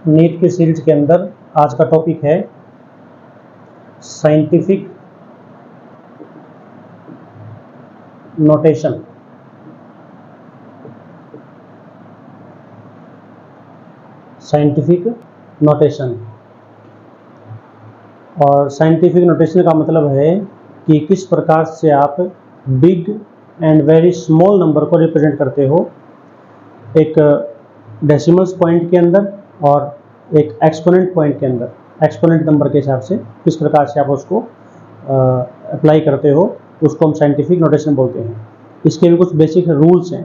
NEET की series के अंदर आज का टॉपिक है साइंटिफिक नोटेशन। साइंटिफिक नोटेशन और साइंटिफिक नोटेशन का मतलब है कि किस प्रकार से आप big and very small number को रिप्रेजेंट करते हो, एक डेसिमल्स पॉइंट के अंदर और एक एक्सपोनेंट पॉइंट के अंदर। एक्सपोनेंट नंबर के हिसाब से किस प्रकार से आप उसको अप्लाई करते हो, उसको हम साइंटिफिक नोटेशन बोलते हैं। इसके भी कुछ बेसिक रूल्स हैं।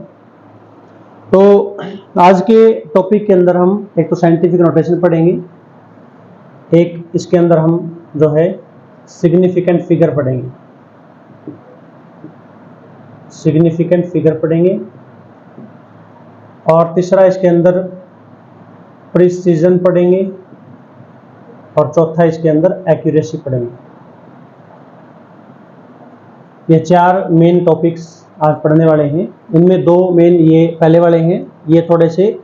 तो आज के टॉपिक के अंदर हम एक तो साइंटिफिक नोटेशन पढ़ेंगे, एक इसके अंदर हम जो है सिग्निफिकेंट फिगर पढ़ेंगे, सिग्निफिकेंट फिगर पढ़ेंगे, और तीसरा इसके अंदर प्रिसीजन पढ़ेंगे, और चौथा इसके अंदर एक्यूरेसी पढ़ेंगे। ये चार मेन टॉपिक्स आज पढ़ने वाले हैं। इनमें दो मेन ये पहले वाले हैं, ये थोड़े से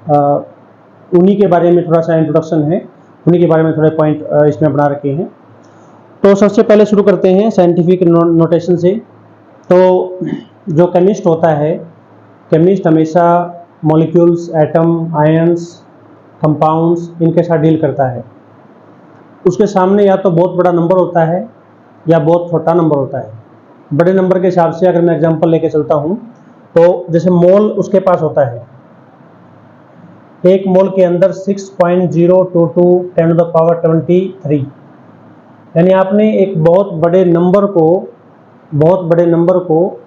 उन्हीं के बारे में थोड़ा सा इंट्रोडक्शन है, उन्हीं के बारे में थोड़े पॉइंट इसमें बना रखे हैं। तो सबसे पहले शुरू करते हैं साइंटिफिक नोटेशन से। तो जो केमिस्ट होता है, केमिस्ट हमेशा मॉलिक्यूल्स, एटम, आयंस, कंपाउंड्स इनके साथ डील करता है। उसके सामने या तो बहुत बड़ा नंबर होता है या बहुत छोटा नंबर होता है। बड़े नंबर के हिसाब से अगर मैं एग्जांपल लेके चलता हूँ तो जैसे मोल उसके पास होता है, एक मोल के अंदर 6.022 10 to the power 23, यानी आपने एक बहुत बड़े नंबर को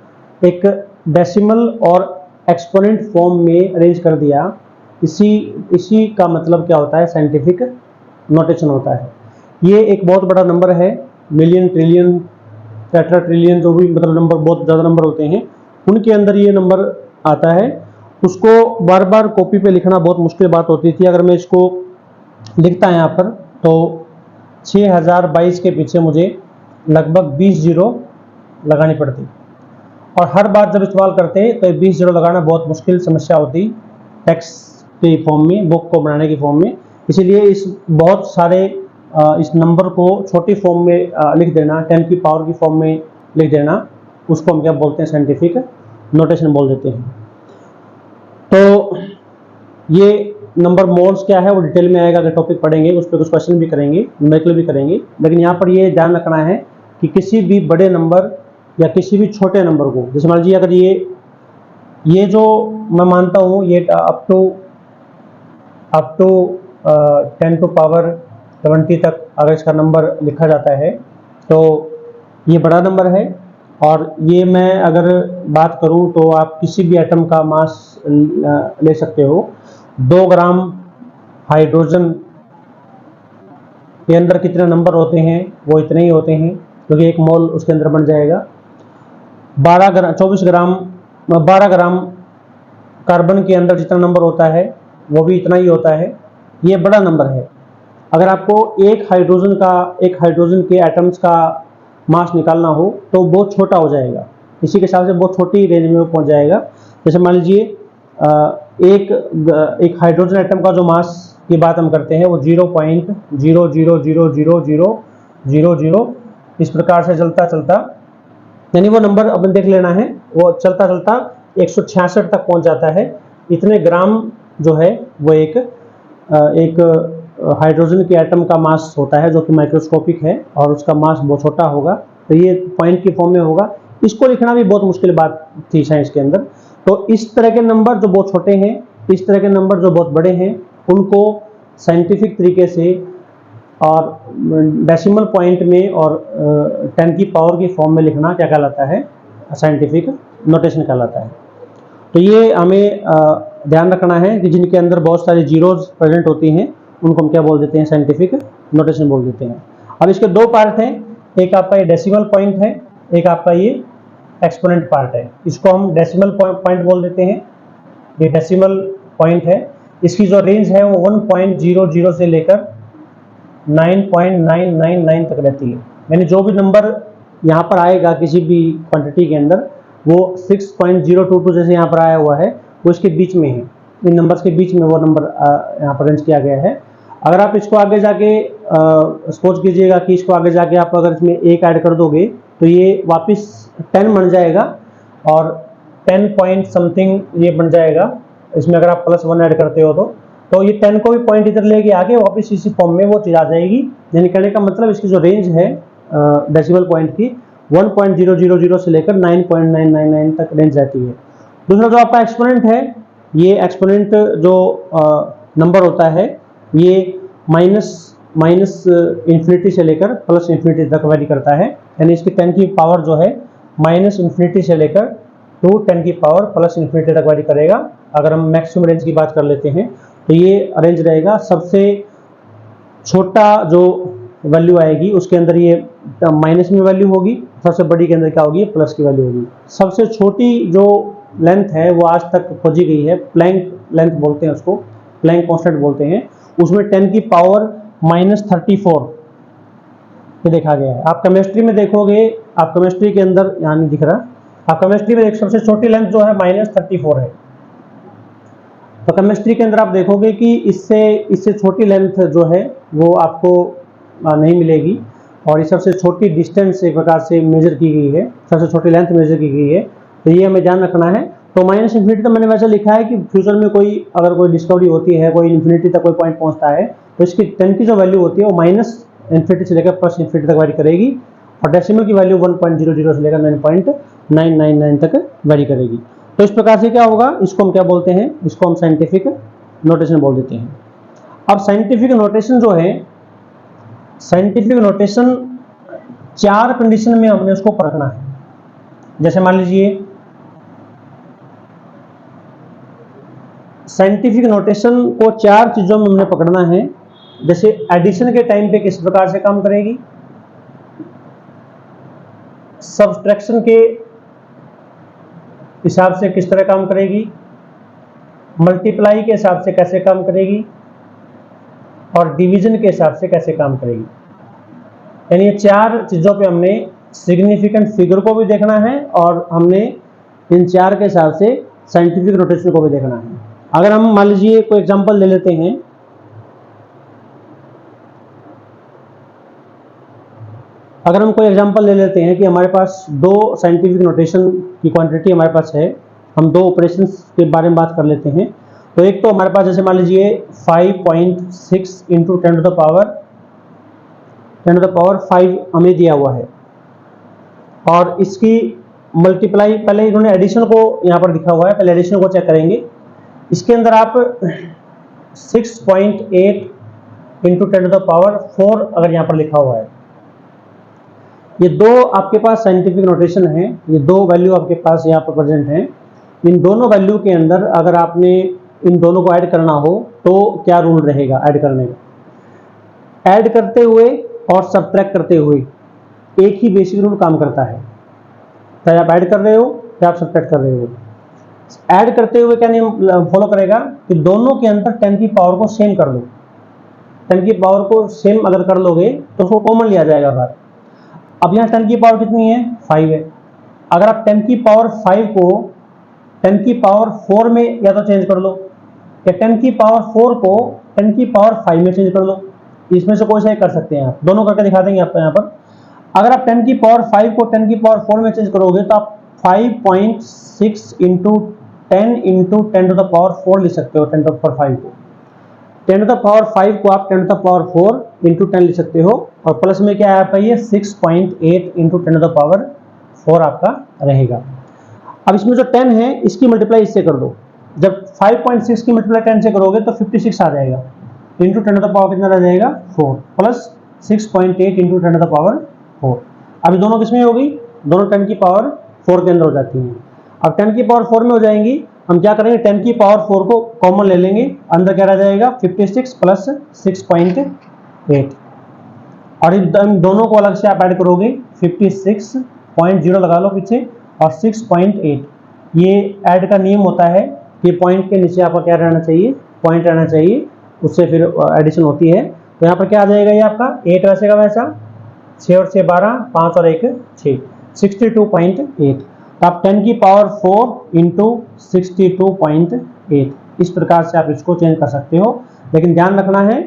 एक डेसिमल और एक्सपोनेंट फॉर्म में अरेंज कर दिया। इसी का मतलब क्या होता है, साइंटिफिक नोटेशन होता है। ये एक बहुत बड़ा नंबर है, मिलियन, ट्रिलियन, टेट्रा ट्रिलियन, जो भी मतलब नंबर बहुत ज़्यादा नंबर होते हैं, उनके अंदर ये नंबर आता है। उसको बार बार कॉपी पे लिखना बहुत मुश्किल बात होती थी। अगर मैं इसको लिखता यहाँ पर तो 6022 के पीछे मुझे लगभग 20 जीरो लगानी पड़ती, और हर बार जब इस्तेमाल करते तो 20 जीरो लगाना बहुत मुश्किल समस्या होती टेक्स्ट के फॉर्म में, बुक को बनाने की फॉर्म में। इसीलिए इस बहुत सारे इस नंबर को छोटी फॉर्म में लिख देना, 10 की पावर की फॉर्म में लिख देना, उसको हम क्या बोलते हैं, साइंटिफिक नोटेशन बोल देते हैं। तो ये नंबर मोल्स क्या है वो डिटेल में आएगा, अगर टॉपिक पढ़ेंगे उस पर कुछ क्वेश्चन भी करेंगे, न्यूमेरिकल भी करेंगे। लेकिन यहाँ पर ये ध्यान रखना है कि किसी भी बड़े नंबर या किसी भी छोटे नंबर को, जैसे मान लीजिए अगर ये जो मैं मानता हूँ ये अप टू 10 to power 20 तक अगर इसका नंबर लिखा जाता है तो ये बड़ा नंबर है। और ये मैं अगर बात करूं तो आप किसी भी एटम का मास ले सकते हो। 2 ग्राम हाइड्रोजन के अंदर कितने नंबर होते हैं, वो इतने ही होते हैं, क्योंकि एक मोल उसके अंदर बन जाएगा। 12 ग्राम कार्बन के अंदर जितना नंबर होता है वो भी इतना ही होता है। ये बड़ा नंबर है। अगर आपको एक हाइड्रोजन के एटम्स का मास निकालना हो तो बहुत छोटा हो जाएगा, इसी के हिसाब से बहुत छोटी रेंज में वो पहुंच जाएगा। जैसे मान लीजिए एक हाइड्रोजन एटम का जो मास की बात हम करते हैं वो 0.00000000 इस प्रकार से चलता, यानी वो नंबर अपन देख लेना है, वो चलता 166 तक पहुंच जाता है। इतने ग्राम जो है वो एक हाइड्रोजन के एटम का मास होता है, जो कि माइक्रोस्कोपिक है और उसका मास बहुत छोटा होगा। तो ये पॉइंट की फॉर्म में होगा। इसको लिखना भी बहुत मुश्किल बात थी साइंस के अंदर। तो इस तरह के नंबर जो बहुत छोटे हैं, इस तरह के नंबर जो बहुत बड़े हैं, उनको साइंटिफिक तरीके से और डेसिमल पॉइंट में और 10 की पावर की फॉर्म में लिखना क्या कहलाता है, साइंटिफिक नोटेशन कहलाता है। तो ये हमें ध्यान रखना है कि जिनके अंदर बहुत सारी जीरोज प्रेजेंट होती हैं उनको हम क्या बोल देते हैं, साइंटिफिक नोटेशन बोल देते हैं। अब इसके दो पार्ट हैं, एक आपका ये डेसिमल पॉइंट है, एक आपका ये एक्सपोनेंट पार्ट है। इसको हम डेसिमल पॉइंट बोल देते हैं। ये डेसिमल पॉइंट है, इसकी जो रेंज है वो 1.00 से लेकर 9.999 तक रहती है। यानी जो भी नंबर यहाँ पर आएगा किसी भी क्वांटिटी के अंदर वो 6.022 जैसे यहाँ पर आया हुआ है वो इसके बीच में है। इन नंबर्स के बीच में वो नंबर यहाँ पर रेंज किया गया है। अगर आप इसको आगे जाके सपोज कीजिएगा कि इसको आगे जाके आप अगर इसमें एक ऐड कर दोगे तो ये वापस 10 बन जाएगा और 10 पॉइंट समथिंग ये बन जाएगा। इसमें अगर आप +1 ऐड करते हो तो ये 10 को भी पॉइंट इधर लेके आके वापस इसी फॉर्म में वो चीज़ आ जाएगी। यानी कहने का मतलब इसकी जो रेंज है डेसिमल पॉइंट की 1.000 से लेकर 9.999 तक रेंज रहती है। दूसरा जो आपका एक्सपोनेंट है, ये एक्सपोनेंट जो नंबर होता है ये माइनस इन्फिनिटी से लेकर प्लस इन्फिनिटी तक वैरी करता है। यानी इसकी 10 की पावर जो है -इन्फिनिटी से लेकर टू 10 की पावर प्लस इन्फिनिटी तक वैरी करेगा। अगर हम मैक्सिमम रेंज की बात कर लेते हैं तो ये रेंज रहेगा, सबसे छोटा जो वैल्यू आएगी उसके अंदर ये माइनस में वैल्यू होगी, सबसे बड़ी के अंदर क्या होगी, प्लस की वैल्यू होगी। सबसे छोटी जो लेंथ है वो आज तक खोजी गई है, प्लैंक लेंथ बोलते हैं उसको, प्लैंक कांस्टेंट बोलते हैं, उसमें 10 की पावर -34 ये देखा गया है। आप केमिस्ट्री में देखोगे, आप केमिस्ट्री के अंदर यहाँ नहीं दिख रहा, आप केमिस्ट्री में सबसे छोटी लेंथ जो है -34 है। तो केमिस्ट्री के अंदर आप देखोगे कि इससे छोटी लेंथ जो है वो आपको नहीं मिलेगी, और ये सबसे छोटी डिस्टेंस एक प्रकार से मेजर की गई है, सबसे छोटी लेंथ मेजर की गई है। तो ये हमें ध्यान रखना है। तो -इन्फिनिटी तो मैंने वैसे लिखा है कि फ्यूचर में अगर कोई डिस्कवरी होती है, कोई इन्फिनिटी तक कोई पॉइंट पहुंचता है तो इसकी 10 की जो वैल्यू होती है वो -इन्फिनिटी से लेकर प्लस इन्फिनिटी तक वैरी करेगी, और डेसिमल की वैल्यू 1.00 से लेकर 9.999 तक वैरी करेगी। तो इस प्रकार से क्या होगा, इसको हम क्या बोलते हैं, इसको हम साइंटिफिक नोटेशन बोल देते हैं। अब साइंटिफिक नोटेशन जो है, साइंटिफिक नोटेशन 4 कंडीशन में हमने उसको परखना है। जैसे मान लीजिए साइंटिफिक नोटेशन को 4 चीजों में हमने पकड़ना है। जैसे एडिशन के टाइम पे किस प्रकार से काम करेगी, सब्सट्रैक्शन के हिसाब से किस तरह काम करेगी, मल्टीप्लाई के हिसाब से कैसे काम करेगी, और डिवीजन के हिसाब से कैसे काम करेगी। यानी ये 4 चीजों पे हमने सिग्निफिकेंट फिगर को भी देखना है और हमने इन 4 के हिसाब से साइंटिफिक नोटेशन को भी देखना है। अगर हम मान लीजिए कोई एग्जांपल ले लेते हैं, अगर हम कोई एग्जांपल ले लेते हैं कि हमारे पास 2 साइंटिफिक नोटेशन की क्वांटिटी हमारे पास है, हम 2 ऑपरेशंस के बारे में बात कर लेते हैं। तो एक तो हमारे पास जैसे मान लीजिए 5.6 इंटू 10 टू द पावर 5 हमें दिया हुआ है, और इसकी मल्टीप्लाई, पहले इन्होंने एडिशन को यहाँ पर दिखा हुआ है, पहले एडिशन को चेक करेंगे। इसके अंदर आप 6.8 इंटू 10 टू द पावर 4 अगर यहाँ पर लिखा हुआ है, ये 2 आपके पास साइंटिफिक नोटेशन है, ये 2 वैल्यू आपके पास यहाँ पर प्रेजेंट हैं। इन दोनों वैल्यू के अंदर अगर आपने इन दोनों को ऐड करना हो तो क्या रूल रहेगा ऐड करने का। ऐड करते हुए और सब्ट्रैक्ट करते हुए एक ही बेसिक रूल काम करता है, चाहे आप ऐड कर रहे हो चाहे आप सब्ट्रैक्ट कर रहे हो। ऐड करते हुए क्या नियम फॉलो करेगा कि दोनों के अंदर 10 की पावर को सेम कर लो। 10 की पावर को सेम अगर कर लोगे तो उसको कॉमन लिया जाएगा बाहर। अब यहाँ 10 की पावर कितनी है, 5 है। अगर आप 10 की पावर 5 को 10 की पावर 4 में या तो चेंज कर लो, या 10 की पावर 4 को 10 की पावर 5 में चेंज कर लो, इसमें से कोई सा कर सकते हैं आप, दोनों करके दिखा देंगे आपको यहाँ पर। अगर आप 10 की पावर 5 को 10 की पावर 4 में चेंज करोगे तो आप 5.6 into 10 into 10 to the power 4 लिख सकते हो। 10 टू द पावर 5 को 10 टू द पावर 5 को आप 10 टू द पावर 4 इंटू 10 लिख सकते हो, और प्लस में क्या है आपका ये 6.8 इंटू 10 टू द पावर 4 आपका रहेगा। अब इसमें जो 10 है इसकी मल्टीप्लाई इससे कर दो। जब 5.6 की मल्टीप्लाई 10 से करोगे तो 56 आ जाएगा, इंटू 10 टू द पावर कितना रह जाएगा 4, plus 6.8 into 10 to the power 4। अभी दोनों किसमें हो गई, दोनों 10 की पावर 4 के अंदर हो जाती हैं। अब 10 की पावर 4 में हो जाएंगी, हम क्या करेंगे 10 की पावर 4 को कॉमन ले लेंगे, अंदर क्या रह जाएगा 56 प्लस 6.8, और इन दोनों को अलग से आप ऐड करोगे 56.0 लगा लो पीछे और 6.8। ये ऐड का नियम होता है कि पॉइंट के नीचे आपका क्या रहना चाहिए, पॉइंट रहना चाहिए, उससे फिर एडिशन होती है। तो यहाँ पर क्या आ जाएगा ये आपका 8 वैसे का वैसा, 6 और 6 12, 5 और 1 6, 62.8। तो आप 10 की पावर 4 इंटू 62.8 इस प्रकार से आप इसको चेंज कर सकते हो। लेकिन ध्यान रखना है,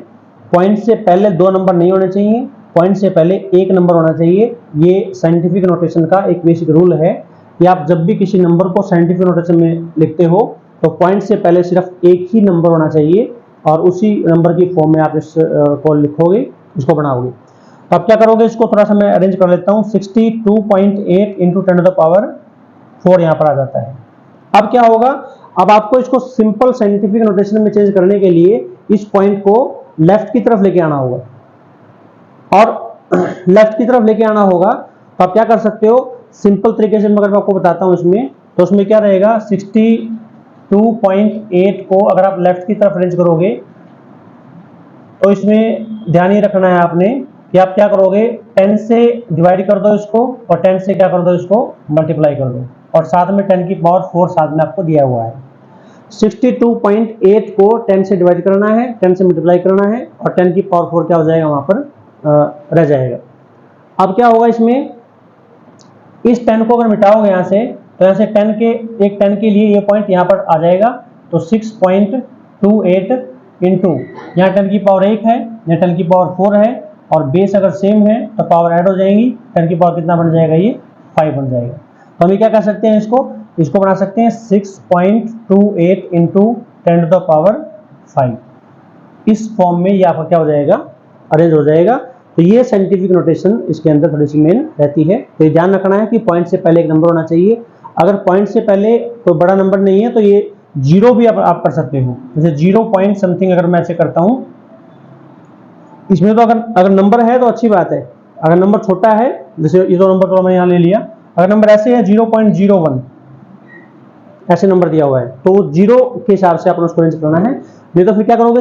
पॉइंट से पहले 2 नंबर नहीं होने चाहिए, पॉइंट से पहले 1 नंबर होना चाहिए। ये साइंटिफिक नोटेशन का एक बेसिक रूल है कि आप जब भी किसी नंबर को साइंटिफिक नोटेशन में लिखते हो तो पॉइंट से पहले सिर्फ एक ही नंबर होना चाहिए और उसी नंबर की फॉर्म में आप इस को लिखोगे, इसको बनाओगे। तो आप क्या करोगे, इसको थोड़ा सा मैं अरेंज कर लेता हूँ। 62.8 इंटू 10 टू द पावर 4 यहाँ पर आ जाता है। अब क्या होगा, अब आपको इसको सिंपल साइंटिफिक नोटेशन में चेंज करने के लिए इस पॉइंट को लेफ्ट की तरफ लेके आना होगा, और लेफ्ट की तरफ लेके आना होगा। तो आप क्या कर सकते हो, सिंपल तरीके से अगर मैं आपको बताता हूं इसमें, तो उसमें क्या रहेगा, 62.8 को अगर आप लेफ्ट की तरफ अरेंज करोगे तो इसमें ध्यान ही रखना है आपने कि आप क्या करोगे, 10 से डिवाइड कर दो इसको, और 10 से क्या कर दो, इसको मल्टीप्लाई कर दो, और साथ में 10 की पावर 4 साथ में आपको दिया हुआ है। 62.8 को 10 से डिवाइड करना है, 10 से मल्टीप्लाई करना है, और 10 की पावर 4 क्या हो जाएगा, वहां पर रह जाएगा। अब क्या होगा, इसमें इस 10 को अगर मिटाओगे यहाँ से, तो यहाँ से 10 के लिए ये पॉइंट यहाँ पर आ जाएगा। तो 6.28 इंटू यहाँ 10 की पावर 1 है, यहाँ 10 की पावर 4 है, और बेस अगर सेम है तो पावर ऐड हो जाएंगी। 10 की पावर कितना बन जाएगा, ये 5 बन जाएगा। तो हम क्या कर सकते हैं, इसको बना सकते हैं 6.28 इंटू 10 टू द पावर 5। इस फॉर्म में ये आपका क्या हो जाएगा, अरेंज हो जाएगा। तो ये साइंटिफिक नोटेशन इसके अंदर थोड़ी सी मेन रहती है। तो ये ध्यान रखना है कि पॉइंट से पहले एक नंबर होना चाहिए। अगर पॉइंट से पहले कोई बड़ा नंबर नहीं है तो ये जीरो भी आप कर सकते हो। जैसे 0 पॉइंट समथिंग अगर मैं ऐसे करता हूं, इसमें तो अगर नंबर है तो अच्छी बात है। अगर नंबर छोटा है, जैसे ये 2 नंबर तो मैंने यहाँ ले लिया, अगर नंबर ऐसे है 0.01 ऐसे नंबर दिया हुआ है, तो 0 के हिसाब से आपको उसको रेंज करना है। नहीं तो फिर क्या करोगे,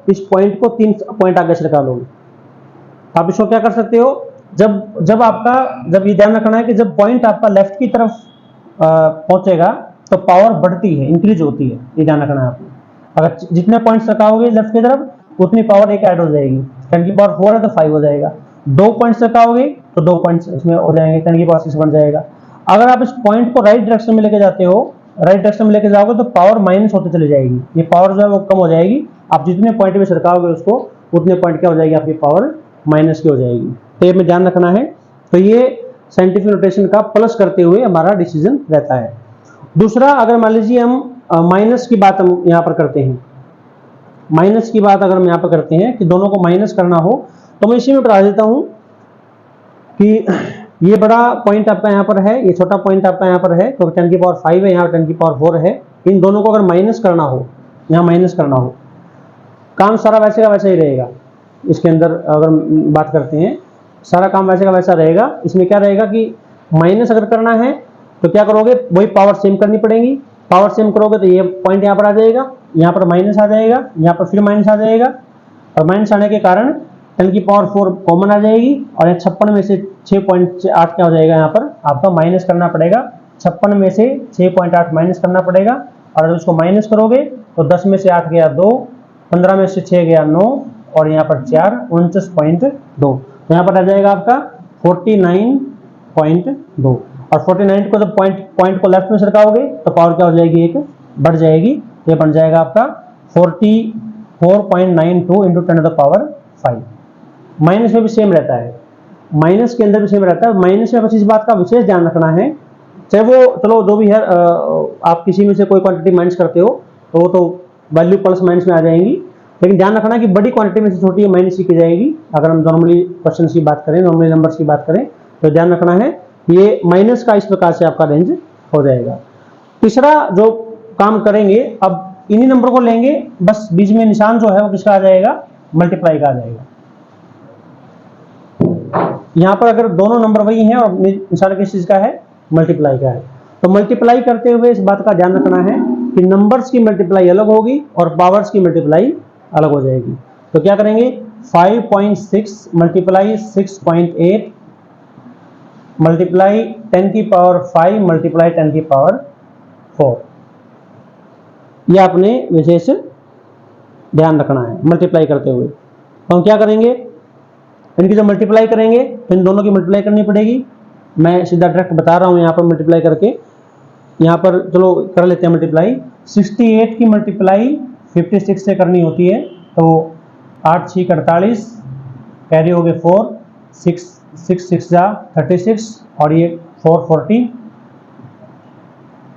इस पॉइंट को 3 पॉइंट आगे से लगा लोगे। आप इसको क्या कर सकते हो, जब ये ध्यान रखना है कि जब पॉइंट आपका लेफ्ट की तरफ पहुंचेगा तो पावर बढ़ती है, इंक्रीज होती है, ये ध्यान रखना है आपको। अगर जितने पॉइंट्स रखाओगे लेफ्ट की तरफ उतनी पावर एक ऐड हो जाएगी। 10 की पावर 4 है तो 5 हो जाएगा। 2 पॉइंट्स रखाओगे तो 2 पॉइंट्स इसमें हो जाएंगे, 10 की पावर 6 बन जाएगा। अगर आप इस पॉइंट को राइट डायरेक्शन में लेके जाते हो, राइट डायरेक्शन में लेके जाओगे तो पावर माइनस होते चली जाएगी, ये पावर जो है वो कम हो जाएगी। आप जितने पॉइंट में सरकाओगे उसको, उतने पॉइंट क्या हो जाएगी, आपकी पावर माइनस की हो जाएगी। तो ये में ध्यान रखना है। तो ये साइंटिफिक नोटेशन का प्लस करते हुए हमारा डिसीजन रहता है। दूसरा, अगर मान लीजिए हम माइनस की बात हम यहाँ पर करते हैं, माइनस की बात अगर हम यहाँ पर करते हैं कि दोनों को माइनस करना हो, तो मैं इसी में बता देता हूँ कि ये बड़ा पॉइंट आपका यहाँ पर है, ये छोटा पॉइंट आपका यहाँ पर है, तो 10 की पावर 5 है, यहाँ 10 की पावर 4 है। इन दोनों को अगर माइनस करना हो, यहाँ माइनस करना हो, काम सारा वैसे का वैसा ही रहेगा। इसके अंदर अगर बात करते हैं, सारा काम वैसे का वैसा रहेगा। इसमें क्या रहेगा कि माइनस अगर करना है तो क्या करोगे, वही पावर सेम करनी पड़ेगी। पावर सेम करोगे तो ये पॉइंट यहाँ पर आ जाएगा, यहाँ पर माइनस आ जाएगा, यहाँ पर फिर माइनस आ जाएगा, और माइनस आने के कारण 10 की पावर 4 कॉमन आ जाएगी, और 56 में से 6.8 क्या हो जाएगा, यहाँ पर आपका माइनस करना पड़ेगा। 56 में से 6.8 माइनस करना पड़ेगा, और अगर उसको माइनस करोगे तो 10 में से 8 गया 2, 15 में से 6 गया 9, और यहाँ पर 4, 49.2। तो यहाँ पर आ जाएगा आपका 49.2। और 49 को जब पॉइंट को लेफ्ट में सरकाओगे तो पावर क्या हो जाएगी, एक बढ़ जाएगी। ये बन जाएगा आपका 44.92 into 10 to the power 5। Minus में भी सेम रहता है, माइनस के अंदर भी सेम रहता है। माइनस में बस इस बात का विशेष ध्यान रखना है, चाहे वो चलो जो भी है, आप किसी में से कोई क्वांटिटी माइनस करते हो तो वो तो वैल्यू प्लस माइनस में आ जाएंगी, लेकिन ध्यान रखना कि बड़ी क्वांटिटी में से छोटी है माइनस की जाएगी। अगर हम नॉर्मली क्वेश्चन की बात करें, नॉर्मली नंबर्स की बात करें, तो ध्यान रखना है ये माइनस का इस प्रकार से आपका रेंज हो जाएगा। तीसरा जो काम करेंगे, अब इन्हीं नंबर को लेंगे, बस बीच में निशान जो है वो किसका आ जाएगा, मल्टीप्लाई का आ जाएगा। यहाँ पर अगर दोनों नंबर वही हैं और निशान किस चीज का है, मल्टीप्लाई का है, तो मल्टीप्लाई करते हुए इस बात का ध्यान रखना है कि नंबर्स की मल्टीप्लाई अलग होगी और पावर्स की मल्टीप्लाई अलग हो जाएगी। तो क्या करेंगे, 5.6 मल्टीप्लाई 6.8 मल्टीप्लाई 10 की पावर 5 मल्टीप्लाई 10 की पावर 4। यह आपने विशेष ध्यान रखना है मल्टीप्लाई करते हुए। तो हम क्या करेंगे, इनकी जब मल्टीप्लाई करेंगे तो इन दोनों की मल्टीप्लाई करनी पड़ेगी। मैं सीधा डायरेक्ट बता रहा हूं, यहाँ पर मल्टीप्लाई करके, यहाँ पर चलो कर लेते हैं मल्टीप्लाई। 68 की मल्टीप्लाई 56 से करनी होती है, तो 8 6 48, कैरी हो गए 4, 6 6 जा 36 और ये 4 40,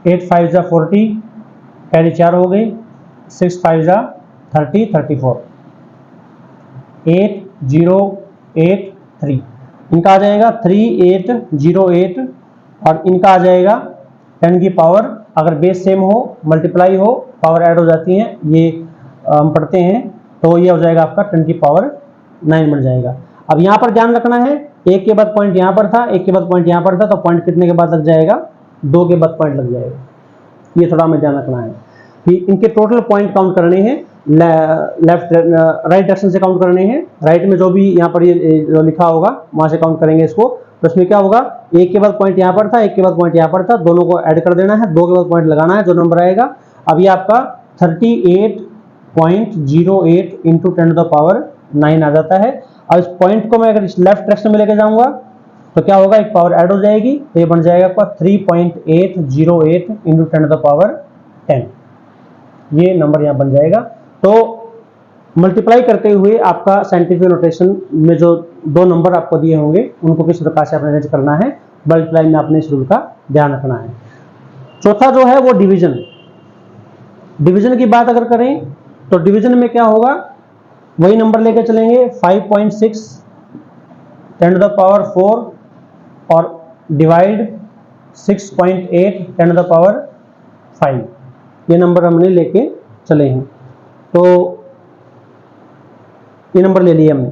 8 5 जा 40, कैरी 4 हो गई, 6 5 जा 30 34, 8 0 8 3, इनका आ जाएगा 3808 और इनका आ जाएगा 10 की पावर, अगर बेस सेम हो मल्टीप्लाई हो पावर ऐड हो जाती है, ये हम पढ़ते हैं, तो ये हो जाएगा आपका 10 की पावर 9 बन जाएगा। अब यहाँ पर ध्यान रखना है, एक के बाद पॉइंट यहाँ पर था, एक के बाद पॉइंट यहाँ पर था, तो पॉइंट कितने के बाद लग जाएगा, 2 के बाद पॉइंट लग जाएगा। ये थोड़ा हमें ध्यान रखना है कि इनके टोटल पॉइंट काउंट करने हैं, लेफ्ट राइट डायरेक्शन से काउंट करने हैं, राइट में जो भी यहाँ पर ये जो लिखा होगा वहां से काउंट करेंगे इसको। तो इसमें क्या होगा, एक के बाद पॉइंट यहाँ पर था, एक के बाद पॉइंट यहाँ पर था, दोनों को ऐड कर देना है, 2 के बाद पॉइंट लगाना है, जो नंबर आएगा। अब ये आपका 38.08 इंटू 10 टू द पावर 9 आ जाता है। अब इस पॉइंट को मैं अगर इस लेफ्ट डायरेक्शन में लेके जाऊंगा तो क्या होगा, एक पावर ऐड हो जाएगी, तो ये बन जाएगा आपका 3.808 इंटू 10 टू द पावर 10, ये नंबर यहाँ बन जाएगा। तो मल्टीप्लाई करते हुए आपका साइंटिफिक नोटेशन में जो 2 नंबर आपको दिए होंगे उनको किस प्रकार से आपने अरेंज करना है, मल्टीप्लाई में आपने इस रूल का ध्यान रखना है। चौथा जो है वो डिवीजन। डिवीजन की बात अगर करें तो डिवीजन में क्या होगा, वही नंबर लेकर चलेंगे 5.6 10 टू द पावर 4 और डिवाइड 6.8 10 टू द पावर 5, ये नंबर हमने लेके चले हैं। तो ये नंबर ले लिए हमने,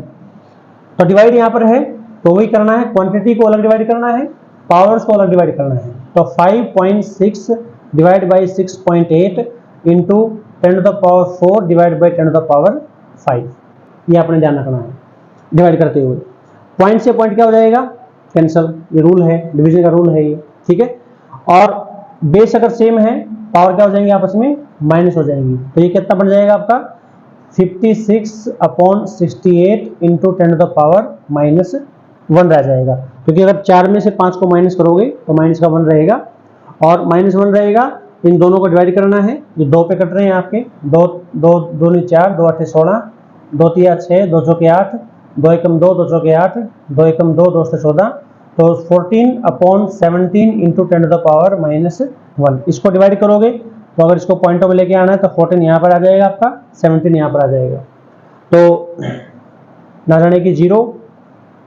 तो डिवाइड यहाँ पर है तो वही करना है, क्वांटिटी को अलग डिवाइड करना है, पावर्स को अलग डिवाइड करना है। तो 5.6 divide by 6.8 into 10 to the power 4 divide by 10 to the power 5, ये आपने ध्यान रखना है डिवाइड करते हुए। पॉइंट से पॉइंट क्या हो जाएगा, कैंसल, ये रूल है, डिवीजन का रूल है ये, ठीक है। और बेस अगर सेम है, पावर क्या हो जाएंगे आपस में, माइनस हो जाएंगी, तो ये कितना बन जाएगा आपका 56/68 इंटू 10 टू द पावर -1 रह जाएगा, क्योंकि अगर 4 में से 5 को माइनस करोगे तो माइनस का 1 रहेगा और -1 रहेगा। इन दोनों को डिवाइड करना है, ये 2 पे कट रहे हैं आपके, 2 2 2 4 2 8 16, 2 3 6 2 4 8, 2 एकम 2 2 4 8, 2 एकम 2 2 14, तो 14/17 इंटू 10 टू द पावर -1, इसको डिवाइड करोगे तो अगर इसको पॉइंटों में लेके आना है तो 14 यहाँ पर आ जाएगा आपका, 17 यहाँ पर आ जाएगा। तो ना जाने की 0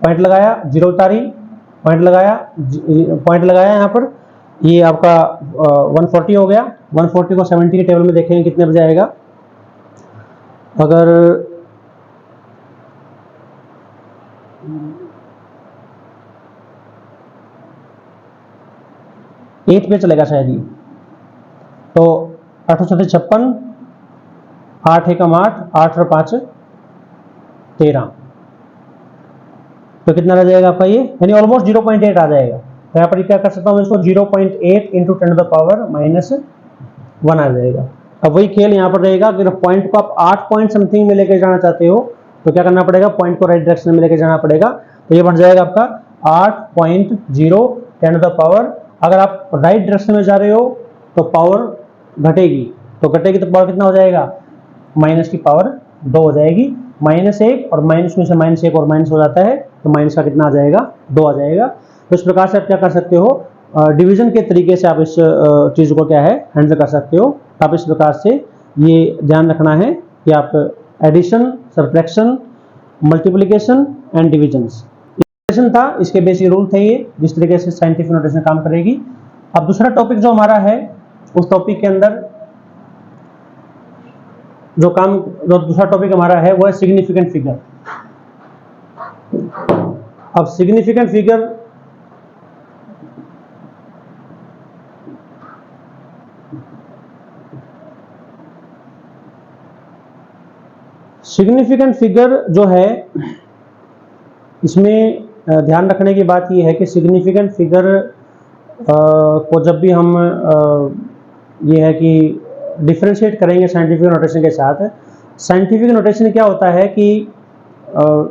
पॉइंट लगाया, 0 उतारी, पॉइंट लगाया यहाँ पर, ये आपका 140 हो गया। 140 को 70 के टेबल में देखेंगे कितने बजे आएगा, अगर एट पे चलेगा शायद ये, तो 8 7 56, 8 एकम 8, 8 और 5 13, तो कितना रह जाएगा आपका ये, यानी ऑलमोस्ट 0.8 आ जाएगा। तो यहाँ पर क्या कर सकता हूँ इसको, 0.8 इंटू 10 टू द पावर -1 आ जाएगा। अब वही खेल यहाँ पर रहेगा, अगर पॉइंट को आप 8 पॉइंट समथिंग में लेकर जाना चाहते हो तो क्या करना पड़ेगा, पॉइंट को राइट डायरेक्शन में लेकर जाना पड़ेगा, तो ये बन जाएगा आपका 8.0 10 टू द पावर। अगर आप राइट डायरेक्शन में जा रहे हो तो पावर घटेगी, तो पावर कितना हो जाएगा, माइनस की पावर 2 हो जाएगी, -1 और माइनस में से -1 और माइनस हो जाता है, तो माइनस का कितना आ जाएगा, 2 आ जाएगा। तो इस प्रकार से आप क्या कर सकते हो, डिवीजन के तरीके से आप इस चीज़ को क्या है हैंडल कर सकते हो। आप इस प्रकार से ये ध्यान रखना है कि आप addition, subtraction, multiplication and divisions था, इसके बेसिक रूल थे ये, जिस तरीके से साइंटिफिक नोटेशन काम करेगी। अब दूसरा टॉपिक जो हमारा है, उस टॉपिक के अंदर जो दूसरा टॉपिक हमारा है वो है सिग्निफिकेंट फिगर। अब सिग्निफिकेंट फिगर जो है, इसमें ध्यान रखने की बात यह है कि सिग्निफिकेंट फिगर को जब भी हम ये है कि डिफरेंशिएट करेंगे साइंटिफिक नोटेशन के साथ, साइंटिफिक नोटेशन क्या होता है कि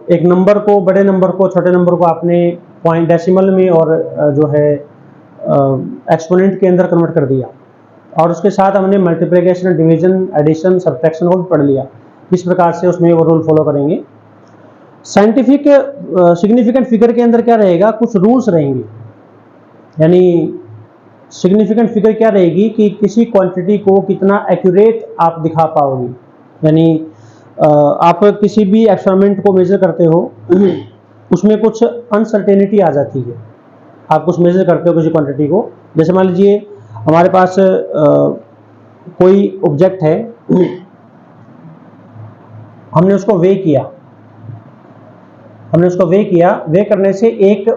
एक नंबर को, बड़े नंबर को, छोटे नंबर को आपने पॉइंट डेसिमल में और जो है एक्सपोनेंट के अंदर कन्वर्ट कर दिया। और उसके साथ हमने मल्टीप्लिकेशन, डिवीजन, एडिशन, सब्ट्रैक्शन को भी पढ़ लिया, किस प्रकार से उसमें वो रूल फॉलो करेंगे। साइंटिफिक सिग्निफिकेंट फिगर के अंदर क्या रहेगा, कुछ रूल्स रहेंगे। यानी सिग्निफिकेंट फिगर क्या रहेगी कि किसी क्वांटिटी को कितना एक्यूरेट आप दिखा पाओगे। यानी आप किसी भी एक्सपेरिमेंट को मेजर करते हो उसमें कुछ अनसर्टेनिटी आ जाती है। आप कुछ मेजर करते हो किसी क्वांटिटी को, जैसे मान लीजिए हमारे पास कोई ऑब्जेक्ट है, हमने उसको वे किया, वे करने से एक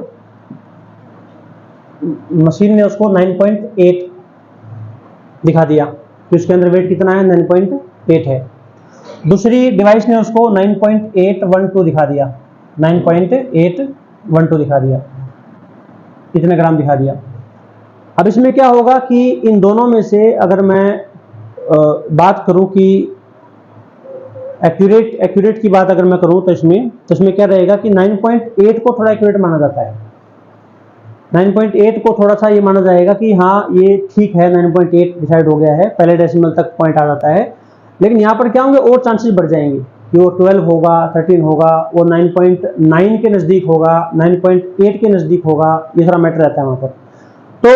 मशीन ने उसको 9.8 दिखा दिया कि उसके अंदर वेट कितना है, 9.8 है। दूसरी डिवाइस ने उसको 9.812 दिखा दिया, 9.812 दिखा दिया, कितने ग्राम दिखा दिया। अब इसमें क्या होगा कि इन दोनों में से अगर मैं बात करूं कि एक्यूरेट की बात अगर मैं करूं तो इसमें क्या रहेगा कि 9.8 को थोड़ा एक्यूरेट माना जाता है। 9.8 को थोड़ा सा ये माना जाएगा कि हाँ ये ठीक है, 9.8 डिसाइड हो गया है, पहले डेसिमल तक पॉइंट आ जाता है। लेकिन यहाँ पर क्या होंगे, और चांसेस बढ़ जाएंगे कि वो 12 होगा, 13 होगा, वो 9.9 के नज़दीक होगा, 9.8 के नज़दीक होगा, ये सारा मैटर रहता है वहाँ पर। तो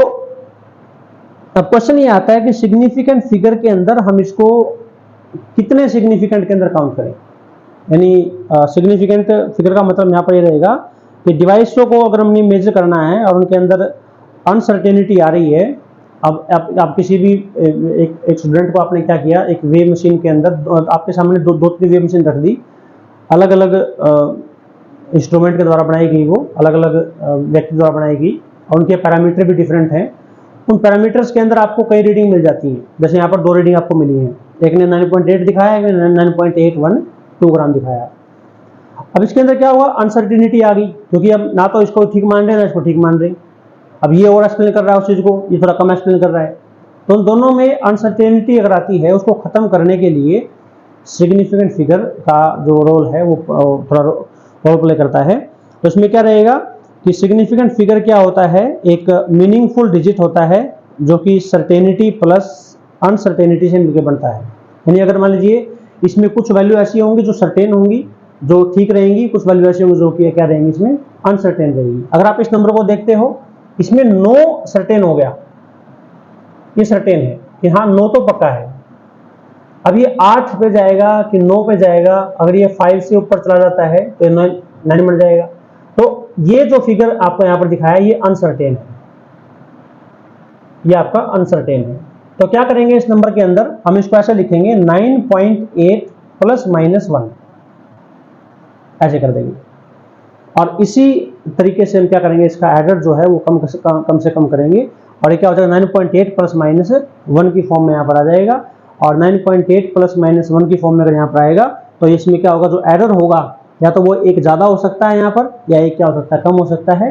अब क्वेश्चन ये आता है कि सिग्निफिकेंट फिगर के अंदर हम इसको कितने सिग्निफिकेंट के अंदर काउंट करें। यानी सिग्निफिकेंट फिगर का मतलब यहाँ पर ये रहेगा कि डिवाइसों को अगर हमने मेजर करना है और उनके अंदर अनसर्टेनिटी आ रही है। अब आप किसी भी एक स्टूडेंट को आपने क्या किया, एक वे मशीन के अंदर आपके सामने दो तीन वे मशीन रख दी, अलग अलग इंस्ट्रूमेंट के द्वारा बनाई गई, वो अलग अलग व्यक्ति द्वारा बनाई गई और उनके पैरामीटर भी डिफरेंट हैं। उन पैरामीटर्स के अंदर आपको कई रीडिंग मिल जाती हैं। जैसे यहाँ पर 2 रीडिंग आपको मिली हैं, एक ने 9.8 दिखाया, एक ने 9.812 ग्राम दिखाया। अब इसके अंदर क्या हुआ, अनसर्टेनिटी आ गई, क्योंकि अब ना तो इसको ठीक मान रहे ना इसको ठीक मान रहे। अब ये और एक्सप्लेन कर रहा है उस चीज़ को, ये थोड़ा कम एक्सप्लेन कर रहा है। तो उन दोनों में अनसर्टेनिटी अगर आती है, उसको ख़त्म करने के लिए सिग्निफिकेंट फिगर का जो रोल है वो थोड़ा रोल प्ले करता है। तो इसमें क्या रहेगा कि सिग्निफिकेंट फिगर क्या होता है, एक मीनिंगफुल डिजिट होता है जो कि सर्टेनिटी प्लस अनसर्टेनिटी से मिलकर बनता है। यानी अगर मान लीजिए इसमें कुछ वैल्यू ऐसी होंगी जो सर्टेन होंगी, जो ठीक रहेंगी, कुछ वैल्यू ऐसी होंगी जो कि क्या रहेंगी, इसमें अनसर्टेन रहेगी। अगर आप इस नंबर को देखते हो, इसमें 9 सर्टेन हो गया, ये सर्टेन है कि हाँ 9 तो पक्का है। अब ये 8 पे जाएगा कि 9 पे जाएगा, अगर ये 5 से ऊपर चला जाता है तो 9 बन जाएगा। तो ये जो फिगर आपको यहाँ पर दिखाया ये अनसर्टेन है, ये आपका अनसर्टेन है। तो क्या करेंगे इस नंबर के अंदर, हम इसको ऐसे लिखेंगे 9.8 प्लस माइनस 1, ऐसे कर देंगे। और इसी तरीके से हम क्या करेंगे, इसका एडर जो है वो कम से कम करेंगे और ये क्या हो जाएगा 9.8 प्लस माइनस 1 की फॉर्म में यहाँ पर आ जाएगा। और 9.8 प्लस माइनस 1 की फॉर्म में अगर यहाँ पर आएगा तो इसमें क्या होगा, जो एरर होगा या तो वो एक ज़्यादा हो सकता है यहाँ पर, या एक क्या हो सकता है, कम हो सकता है।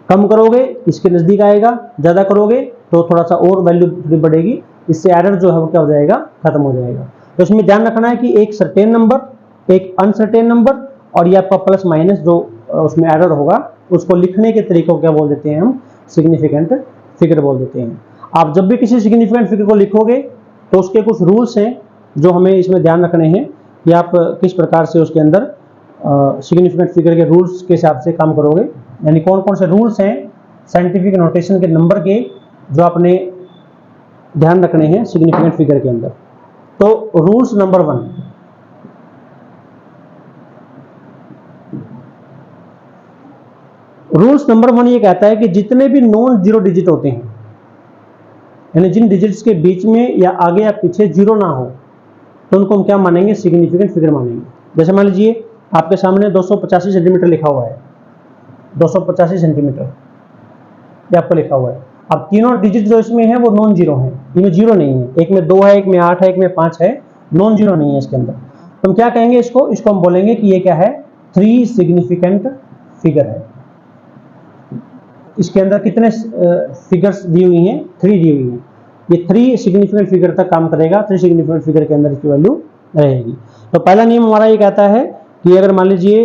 कम करोगे इसके नज़दीक आएगा, ज़्यादा करोगे तो थोड़ा सा और वैल्यू बढ़ेगी, इससे एरर जो है वो क्या हो जाएगा, खत्म हो जाएगा। तो इसमें ध्यान रखना है कि एक सर्टेन नंबर, एक अनसर्टेन नंबर और ये आपका प्लस माइनस जो उसमें एरर होगा, उसको लिखने के तरीके को क्या बोल देते हैं हम, सिग्निफिकेंट फिगर बोल देते हैं। आप जब भी किसी सिग्निफिकेंट फिगर को लिखोगे तो उसके कुछ रूल्स हैं जो हमें इसमें ध्यान रखने हैं कि आप किस प्रकार से उसके अंदर सिग्निफिकेंट फिगर के रूल्स के हिसाब से काम करोगे। यानी कौन कौन से रूल्स हैं साइंटिफिक नोटेशन के नंबर के जो आपने ध्यान रखने हैं सिग्निफिकेंट फिगर के अंदर। तो रूल्स नंबर 1, रूल्स नंबर 1 ये कहता है कि जितने भी नॉन जीरो डिजिट होते हैं, यानी जिन डिजिट्स के बीच में या आगे या पीछे जीरो ना हो, तो उनको हम क्या मानेंगे, सिग्निफिकेंट फिगर मानेंगे। जैसे मान लीजिए आपके सामने 285 सेंटीमीटर लिखा हुआ है, 285 सेंटीमीटर ये आपको लिखा हुआ है। अब तीनों डिजिट जो इसमें है वो नॉन जीरो है, इनमें जीरो नहीं है, एक में 2 है, एक में 8 है, एक में 5 है, नॉन जीरो नहीं है इसके अंदर। तो हम क्या कहेंगे इसको हम बोलेंगे कि ये क्या है, 3 सिग्निफिकेंट फिगर है। इसके अंदर कितने फिगर्स दी हुई हैं, 3 दी हुई हैं। ये 3 सिग्निफिकेंट फिगर तक काम करेगा, 3 सिग्निफिकेंट फिगर के अंदर इसकी वैल्यू रहेगी। तो पहला नियम हमारा ये कहता है कि अगर मान लीजिए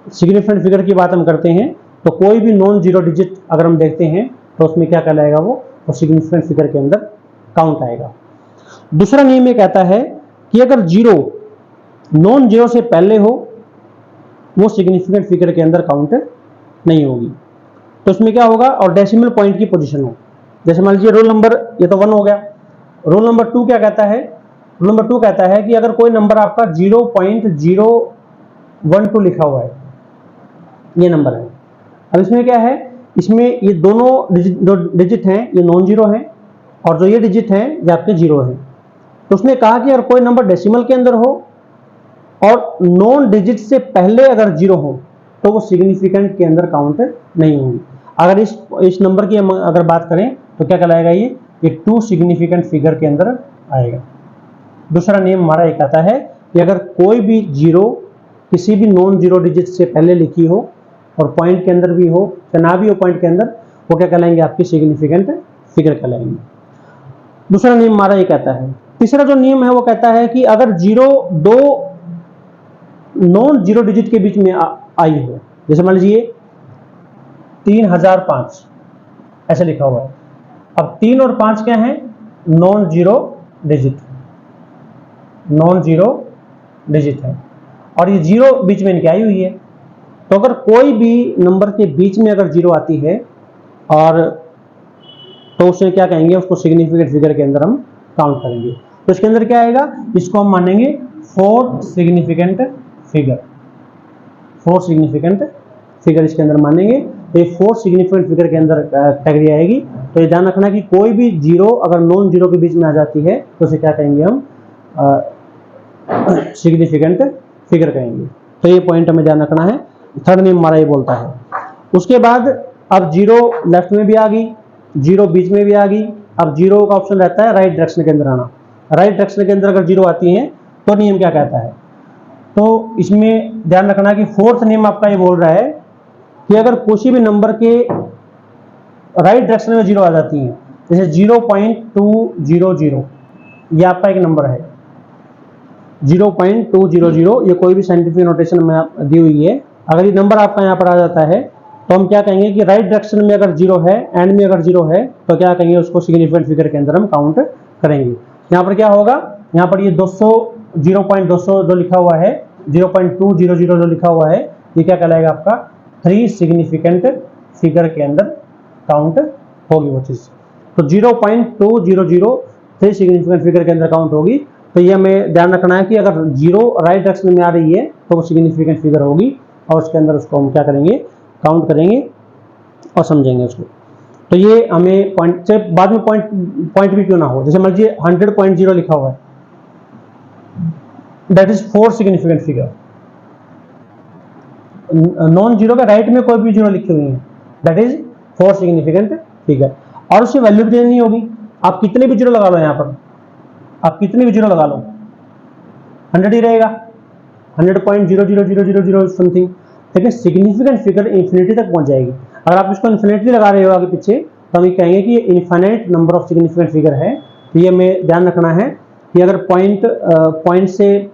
सिग्निफिकेंट फिगर की बात हम करते हैं तो कोई भी नॉन जीरो डिजिट अगर हम देखते हैं तो उसमें क्या कहलाएगा, वो वो सिग्निफिकेंट फिगर के अंदर काउंट आएगा। दूसरा नियम ये कहता है कि अगर जीरो नॉन जीरो से पहले हो वो सिग्निफिकेंट फिगर के अंदर काउंट नहीं होगी। तो इसमें क्या होगा, और डेसिमल पॉइंट की पोजीशन हो। जैसे मान लीजिए रोल नंबर, ये तो 1 हो गया। रोल नंबर 2 क्या कहता है, रोल नंबर 2 कहता है कि अगर कोई नंबर आपका 0.012 लिखा हुआ है, ये नंबर है। अब इसमें क्या है, इसमें ये दोनों जो डिजिट हैं ये नॉन जीरो हैं, और जो ये डिजिट हैं ये आपके जीरो हैं। तो उसने कहा कि अगर कोई नंबर डेसिमल के अंदर हो और नॉन डिजिट से पहले अगर जीरो हो तो वो सिग्निफिकेंट के अंदर काउंट नहीं होगी। अगर इस नंबर की हम अगर बात करें तो क्या कहलाएगा, ये 2 सिग्निफिकेंट फिगर के अंदर आएगा। दूसरा नियम हमारा एक आता है कि अगर कोई भी जीरो किसी भी नॉन जीरो डिजिट से पहले लिखी हो और पॉइंट के अंदर भी हो या ना भी हो पॉइंट के अंदर, वो क्या कहलाएंगे, आपकी सिग्निफिकेंट फिगर कहलाएंगे। दूसरा नियम हमारा ये कहता है। तीसरा जो नियम है वो कहता है कि अगर जीरो दो नॉन जीरो डिजिट के बीच में आई हो, जैसे मान लीजिए 3005 ऐसे लिखा हुआ है। अब 3 और 5 क्या है, non zero digit, non zero digit है, और ये जीरो बीच में इनके आई हुई है। तो अगर कोई भी नंबर के बीच में अगर जीरो आती है और तो उसे क्या कहेंगे, उसको सिग्निफिकेंट फिगर के अंदर हम काउंट करेंगे। तो इसके अंदर क्या आएगा, इसको हम मानेंगे 4 सिग्निफिकेंट फिगर, 4 सिग्निफिकेंट फिगर इसके अंदर मानेंगे। तो ये 4 सिग्निफिकेंट फिगर के अंदर कैटेगरी आएगी। तो ये ध्यान रखना कि कोई भी जीरो अगर नॉन जीरो के बीच में आ जाती है तो उसे क्या कहेंगे, हम सिग्निफिकेंट फिगर कहेंगे। तो ये पॉइंट हमें ध्यान रखना है। थर्ड नियम हमारा ये बोलता है। उसके बाद अब जीरो लेफ्ट में भी आ गई, जीरो बीच में भी आ गई। अब जीरो का ऑप्शन रहता है राइट डायरेक्शन के अंदर आना। राइट डायरेक्शन के अंदर अगर जीरो आती है तो नियम क्या कहता है, तो इसमें ध्यान रखना कि फोर्थ नियम आपका ये बोल रहा है कि अगर किसी भी नंबर के राइट डायरेक्शन में जीरो आ जाती है, जैसे 0.200 ये आपका एक नंबर है 0.200, ये कोई भी साइंटिफिक नोटेशन में दी हुई है। अगर ये नंबर आपका यहाँ पर आ जाता है तो हम क्या कहेंगे कि राइट डायरेक्शन में अगर जीरो है, एंड में अगर जीरो है, तो क्या कहेंगे, उसको सिग्निफिकेंट फिगर के अंदर हम काउंट करेंगे। यहाँ पर क्या होगा, यहाँ पर ये 0.200 जो लिखा हुआ है, 0.200 जो लिखा हुआ है, ये क्या कहलाएगा आपका 3 सिग्निफिकेंट फिगर के अंदर काउंट होगी वो चीज। तो 0.200 3 सिग्निफिकेंट फिगर के अंदर काउंट होगी। तो ये हमें ध्यान रखना है कि अगर जीरो राइट डायरेक्शन में आ रही है तो वो सिग्निफिकेंट फिगर होगी, और उसके अंदर उसको हम क्या करेंगे, काउंट करेंगे और समझेंगे उसको। तो ये हमें पॉइंट से बाद में पॉइंट भी क्यों ना हो, जैसे मान लीजिए 100.0 लिखा हुआ है, that is 4 significant figure. Non zero का राइट में कोई भी जीरो लिखी हुई है, दैट इज 4 सिग्निफिकेंट फिगर, और उसकी वैल्यू भी चेंज नहीं होगी। आप कितने भी जीरो लगा लो, यहाँ पर आप कितने भी जीरो लगा लो 100 ही रहेगा, 100.00000 समथिंग। लेकिन सिग्निफिकेंट फिगर इंफिनिटी तक पहुंच जाएगी। अगर आप इसको इन्फिनिटी लगा रहे हो आगे पीछे, तो हम ये कहेंगे कि ये infinite number of significant figure है। तो ये हमें ध्यान रखना है कि अगर पॉइंट से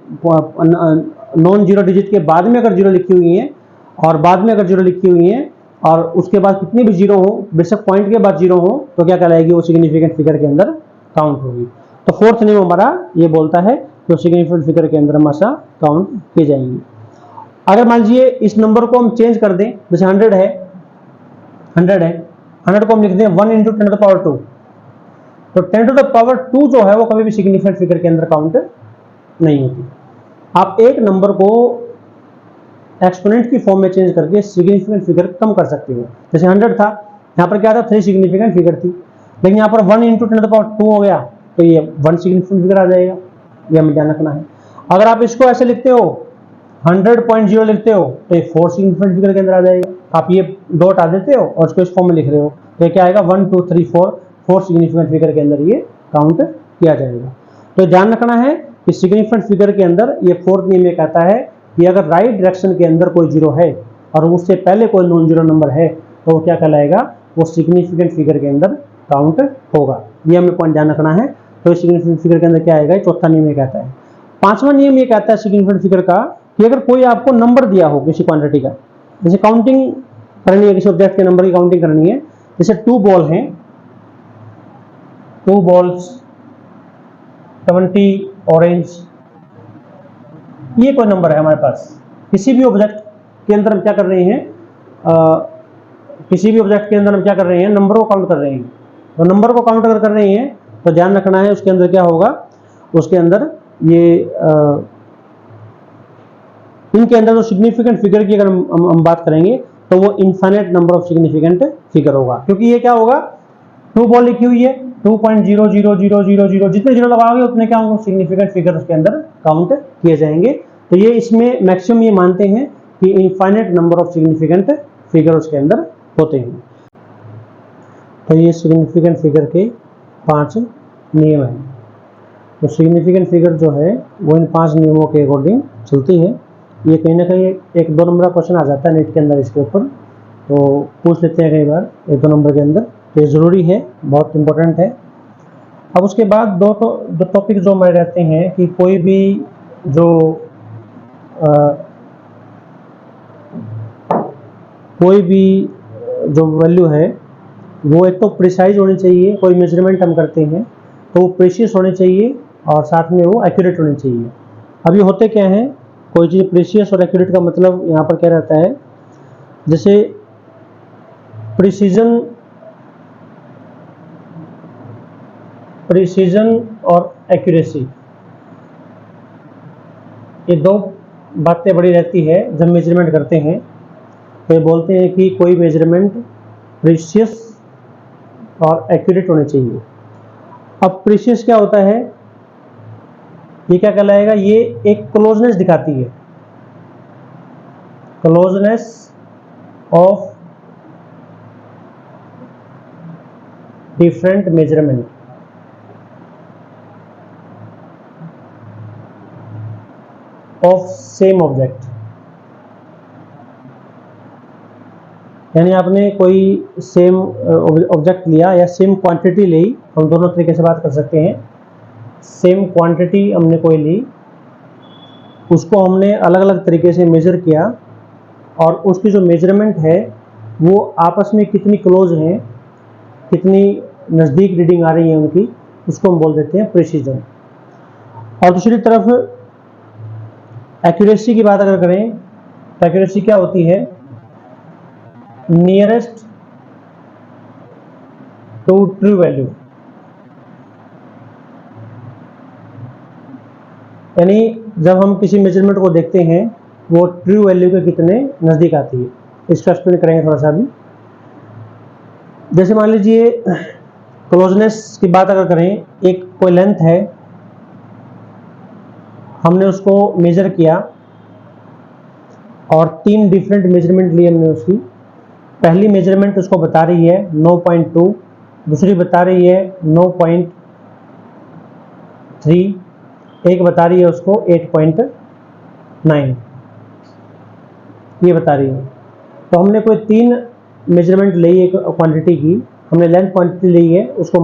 नॉन जीरो डिजिट के बाद में अगर जीरो लिखी हुई है, और बाद में अगर जीरो लिखी हुई है, और उसके बाद कितने भी जीरो हो, बेशक पॉइंट के बाद जीरो हो, तो क्या कहलाएगी, वो सिग्निफिकेंट फिगर के अंदर काउंट होगी। तो फोर्थ नियम हमारा ये बोलता है तो सिग्निफिकेंट फिगर के अंदर हमेशा काउंट की जाएंगी। अगर मान लीजिए इस नंबर को हम चेंज कर दें, जैसे 100 है, 100 को हम लिख दें 1 × 10⁻², तो 10⁻² जो है वो कभी भी सिग्निफिकेंट फिगर के अंदर काउंट नहीं होती। आप एक नंबर को एक्सपोनेंट की फॉर्म में चेंज करके सिग्निफिकेंट फिगर कम कर सकते हो। जैसे 100 था, यहाँ पर क्या था, 3 सिग्निफिकेंट फिगर थी, लेकिन यहाँ पर 1 × 10⁻² हो गया तो ये 1 सिग्निफिकेंट फिगर आ जाएगा। ये हमें ध्यान रखना है। अगर आप इसको ऐसे लिखते हो 100.0 लिखते हो तो ये 4 सिग्निफिकेंट फिगर के अंदर आ जाएगा। आप ये डॉट आ देते हो और इसको इस फॉर्म में लिख रहे हो तो ये क्या आएगा, 1 2 3 4 सिग्निफिकेंट फिगर के अंदर ये काउंट किया जाएगा। तो ध्यान रखना है कि सिग्निफिकेंट फिगर के अंदर ये फोर्थ नियम में कहता है कि अगर राइट डायरेक्शन के अंदर कोई जीरो है और उससे पहले कोई नॉन जीरो नंबर है तो वो क्या कहलाएगा, वो सिग्निफिकेंट फिगर के अंदर काउंट होगा। ये हमें पॉइंट ध्यान रखना है। तो सिग्निफिकेंट फिगर के अंदर क्या आएगा, चौथा नियम ये कहता है। पांचवा नियम ये कहता है सिग्निफिकेंट फिगर का कि अगर कोई आपको नंबर दिया हो किसी क्वांटिटी का, जैसे काउंटिंग करनी है, किसी ऑब्जेक्ट के नंबर की काउंटिंग करनी है, जैसे 2 बॉल हैं 2 balls, 20 ऑरेंज, ये कोई नंबर है हमारे पास। किसी भी ऑब्जेक्ट के अंदर हम क्या कर रहे हैं, किसी भी ऑब्जेक्ट के अंदर हम क्या कर रहे हैं, नंबर को काउंट कर रहे हैं। तो नंबर को काउंट अगर कर रहे हैं तो ध्यान रखना है उसके अंदर क्या होगा, उसके अंदर ये इनके अंदर जो सिग्निफिकेंट फिगर की अगर हम बात करेंगे तो वो infinite number of significant figure होगा, क्योंकि ये क्या होगा, 2 बॉल लिखी हुई है, 2.00000 जितने जीरो लगाओगे उतने क्या होंगे, सिग्निफिकेंट फिगर उसके अंदर काउंट किए जाएंगे। तो ये इसमें मैक्सिमम ये मानते हैं कि infinite number of significant figure उसके अंदर होते हैं। तो ये सिग्निफिकेंट फिगर के 5 नियम हैं। तो सिग्निफिकेंट फिगर जो है वो इन 5 नियमों के अकॉर्डिंग चलती है। ये कहीं ना कहीं 1-2 नंबर का क्वेश्चन आ जाता है नेट के अंदर इसके ऊपर, तो पूछ लेते हैं कई बार 1-2 नंबर के अंदर, तो ये ज़रूरी है, बहुत इंपॉर्टेंट है। अब उसके बाद दो टॉपिक जो हमारे रहते हैं कि कोई भी जो वैल्यू है वो एक तो प्रिसाइज होनी चाहिए, कोई मेजरमेंट हम करते हैं तो वो प्रेशियस होने चाहिए और साथ में वो एक्यूरेट होनी चाहिए। अब ये होते क्या हैं, कोई चीज़ प्रेशियस और एक्यूरेट का मतलब यहाँ पर क्या रहता है, जैसे प्रिसीजन और एक्यूरेसी, ये 2 बातें बड़ी रहती है जब मेजरमेंट करते हैं। तो ये बोलते हैं कि कोई मेजरमेंट प्रीशियस और एक्यूरेट होने चाहिए। अब प्रीशियस क्या होता है, ये क्या कहलाएगा, ये एक क्लोजनेस दिखाती है, closeness of different measurement, of same object. यानी आपने कोई सेम ऑब्जेक्ट लिया या सेम क्वांटिटी ली, हम दोनों तरीके से बात कर सकते हैं। सेम क्वांटिटी हमने कोई ली, उसको हमने अलग अलग तरीके से मेजर किया और उसकी जो मेजरमेंट है वो आपस में कितनी क्लोज हैं, कितनी नज़दीक रीडिंग आ रही है उनकी, उसको हम बोल देते हैं प्रिसीजन। और दूसरी तरफ एक्यूरेसी की बात अगर करें तो एक्यूरेसी क्या होती है, नियरेस्ट टू ट्रू वैल्यू, यानी जब हम किसी मेजरमेंट को देखते हैं वो ट्रू वैल्यू के कितने नज़दीक आती है। इसका एक्सप्लेन करेंगे थोड़ा सा भी। जैसे मान लीजिए क्लोजनेस की बात अगर करें, एक कोई लेंथ है, हमने उसको मेजर किया और 3 डिफरेंट मेजरमेंट लिए हमने उसकी। पहली मेजरमेंट उसको बता रही है 9.2, दूसरी बता रही है 9.3, एक बता रही है उसको 8.9, ये बता रही है। तो हमने कोई 3 मेजरमेंट ली एक क्वांटिटी की, हमने लेंथ क्वांटिटी ली है, उसको